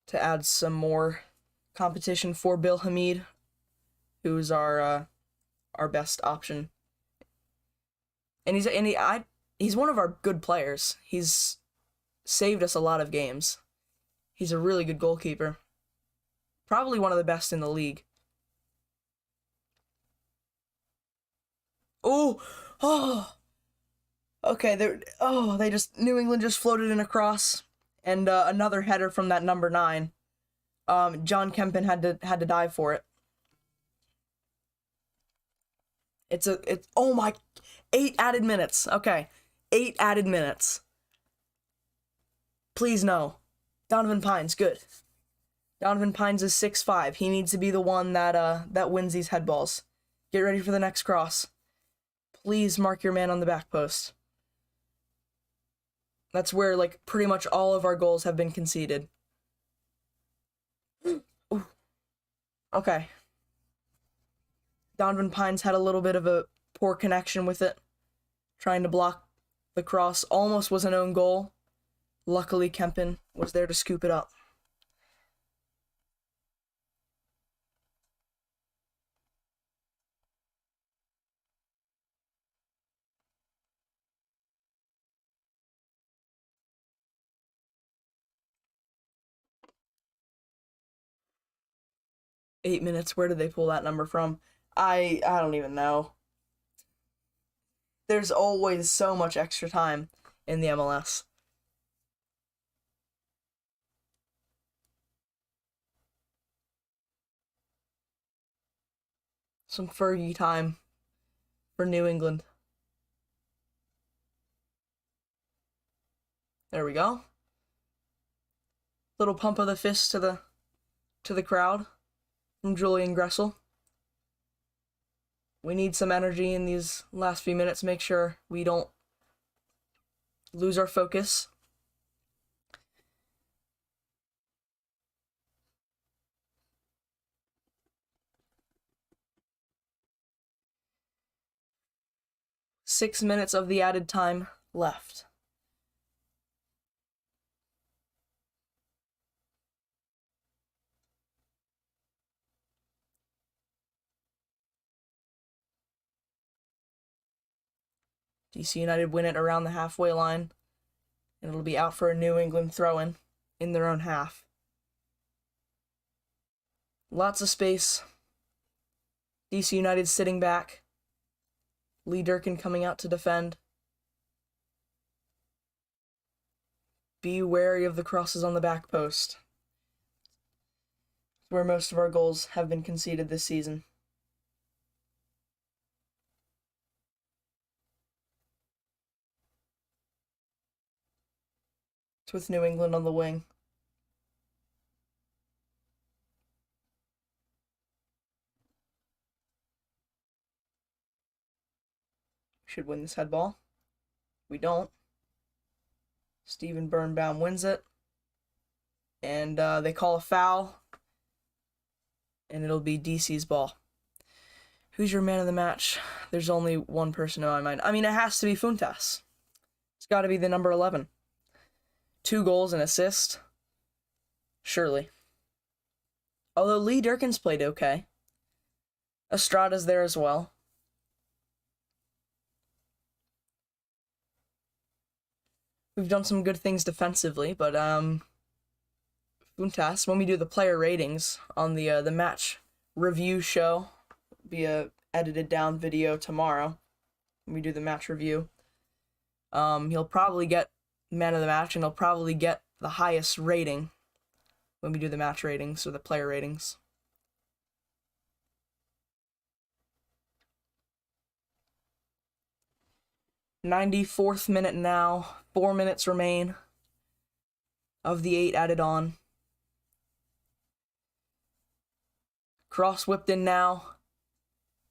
To add some more competition for Bill Hamid, who's our best option. And he's one of our good players. He's saved us a lot of games. He's a really good goalkeeper. Probably one of the best in the league. Oh. Okay, New England just floated in a cross. and another header from that number 9. John Kempen had to dive for it. It's oh my, 8 added minutes. Okay, 8 added minutes. Please no. Donovan Pines, good. Donovan Pines is 6'5". He needs to be the one that wins these head balls. Get ready for the next cross. Please mark your man on the back post. That's where, like, pretty much all of our goals have been conceded. Ooh. Okay. Donovan Pines had a little bit of a poor connection with it. Trying to block the cross. Almost was an own goal. Luckily, Kempen was there to scoop it up. Eight minutes, where did they pull that number from? I don't even know. There's always so much extra time in the MLS. Some Fergie time for New England. There we go. Little pump of the fist to the crowd from Julian Gressel. We need some energy in these last few minutes. Make sure we don't lose our focus. Six minutes of the added time left. DC United win it around the halfway line, and it'll be out for a New England throw-in in their own half. Lots of space. DC United sitting back. Lee Durkin coming out to defend. Be wary of the crosses on the back post. Where most of our goals have been conceded this season. It's with New England on the wing. Should win this head ball. We don't. Steven Birnbaum wins it. And they call a foul. And it'll be DC's ball. Who's your man of the match? There's only one person in my mind. I mean, it has to be Funtas. It's got to be the number 11. 2 goals and assist. Surely. Although Lee Durkin's played okay. Estrada's there as well. We've done some good things defensively, but Funtas, when we do the player ratings on the match review show, be a edited down video tomorrow when we do the match review, he'll probably get man of the match, and he'll probably get the highest rating when we do the match ratings or the player ratings. '94th minute now. 4 minutes remain of the 8 added on. Cross whipped in now.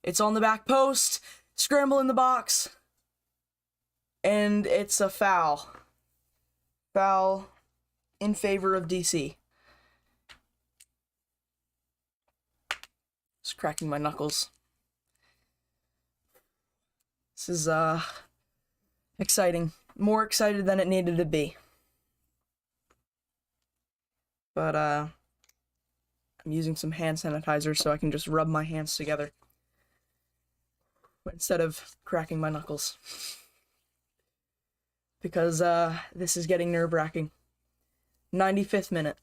It's on the back post. Scramble in the box. And it's a foul. Foul in favor of DC. Just cracking my knuckles. This is exciting. More excited than it needed to be. But I'm using some hand sanitizer so I can just rub my hands together instead of cracking my knuckles. Because this is getting nerve-wracking. 95th minute.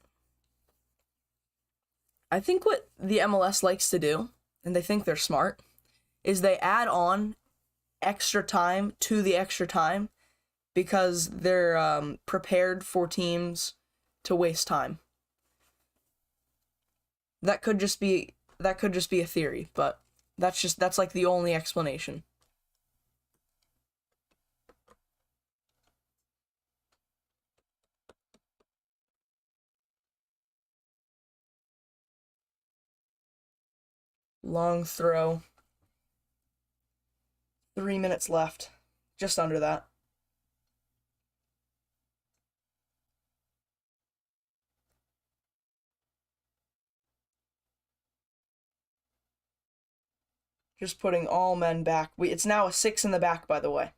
I think what the MLS likes to do, and they think they're smart, is they add on extra time to the extra time because they're prepared for teams to waste time. That could just be a theory, but that's like the only explanation. Long throw. 3 minutes left. Just under that. Just putting all men back. It's now a 6 in the back, by the way.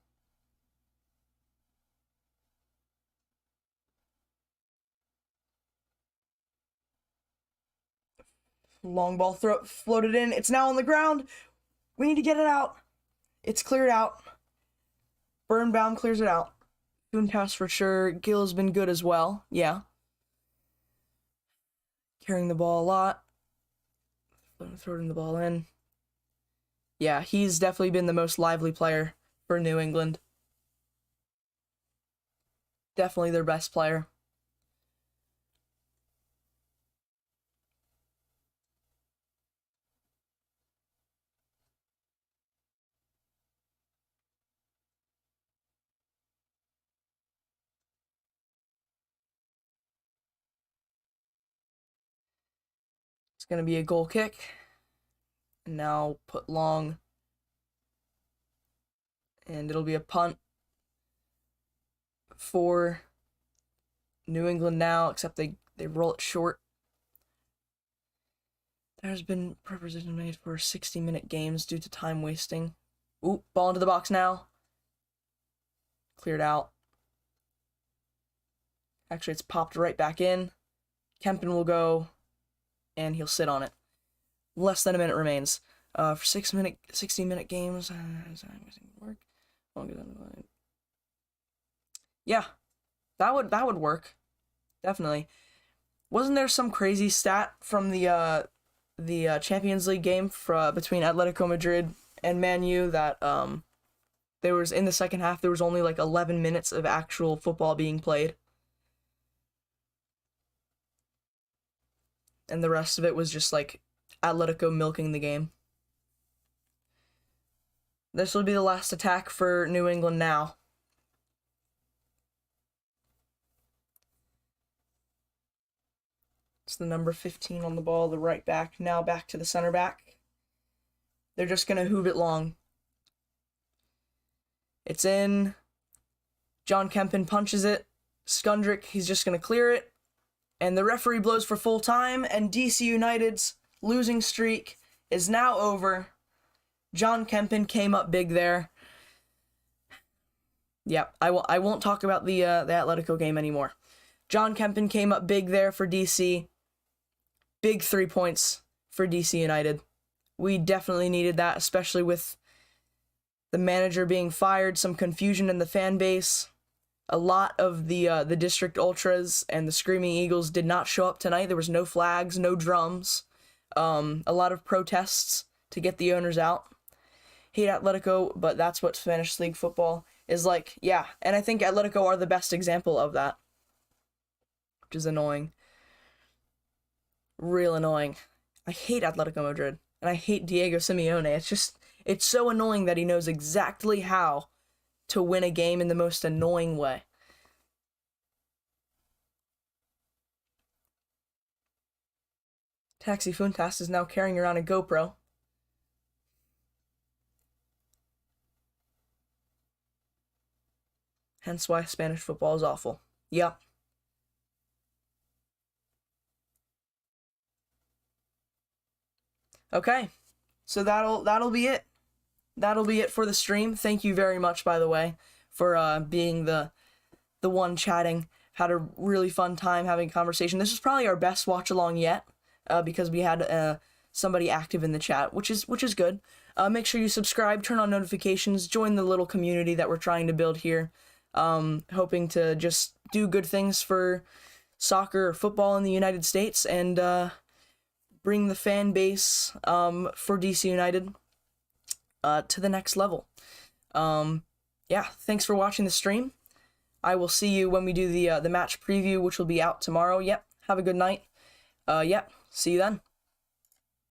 Long ball floated in. It's now on the ground. We need to get it out. It's cleared out. Birnbaum clears it out. Funtas for sure. Gill's been good as well. Yeah. Carrying the ball a lot. Throwing the ball in. Yeah, he's definitely been the most lively player for New England. Definitely their best player. It's going to be a goal kick. And now put long. And it'll be a punt for New England now, except they roll it short. There's been preposition made for 60-minute games due to time wasting. Ooh, ball into the box now. Cleared out. Actually, it's popped right back in. Kempen will go, and he'll sit on it. Less than a minute remains. For 60-minute games, work. Yeah, that would work, definitely. Wasn't there some crazy stat from the Champions League game between Atletico Madrid and Man U that there was, in the second half, there was only like 11 minutes of actual football being played, and the rest of it was just like Atletico milking the game. This will be the last attack for New England now. It's the number 15 on the ball, the right back. Now back to the center back. They're just going to hoove it long. It's in. John Kempen punches it. Skundrick, he's just going to clear it. And the referee blows for full time, and DC United's losing streak is now over. John Kempen came up big there. Yep, I won't talk about the Atletico game anymore. John Kempen came up big there for DC. Big 3 points for DC United. We definitely needed that, especially with the manager being fired, some confusion in the fan base. A lot of the District Ultras and the Screaming Eagles did not show up tonight. There was no flags, no drums. A lot of protests to get the owners out. Hate Atletico, but that's what Spanish League football is like. Yeah, and I think Atletico are the best example of that, which is annoying. Real annoying. I hate Atletico Madrid, and I hate Diego Simeone. It's so annoying that he knows exactly how to win a game in the most annoying way. Taxi Funtas is now carrying around a GoPro. Hence why Spanish football is awful. Yep. Okay. So that'll be it. That'll be it for the stream. Thank you very much, by the way, for being the one chatting. Had a really fun time having a conversation. This is probably our best watch along yet, because we had somebody active in the chat, which is good. Make sure you subscribe, turn on notifications, join the little community that we're trying to build here. Hoping to just do good things for soccer or football in the United States, and bring the fan base for DC United to the next level. Yeah, thanks for watching the stream. I will see you when we do the match preview, which will be out tomorrow. Yep. Have a good night. Yep. See you then.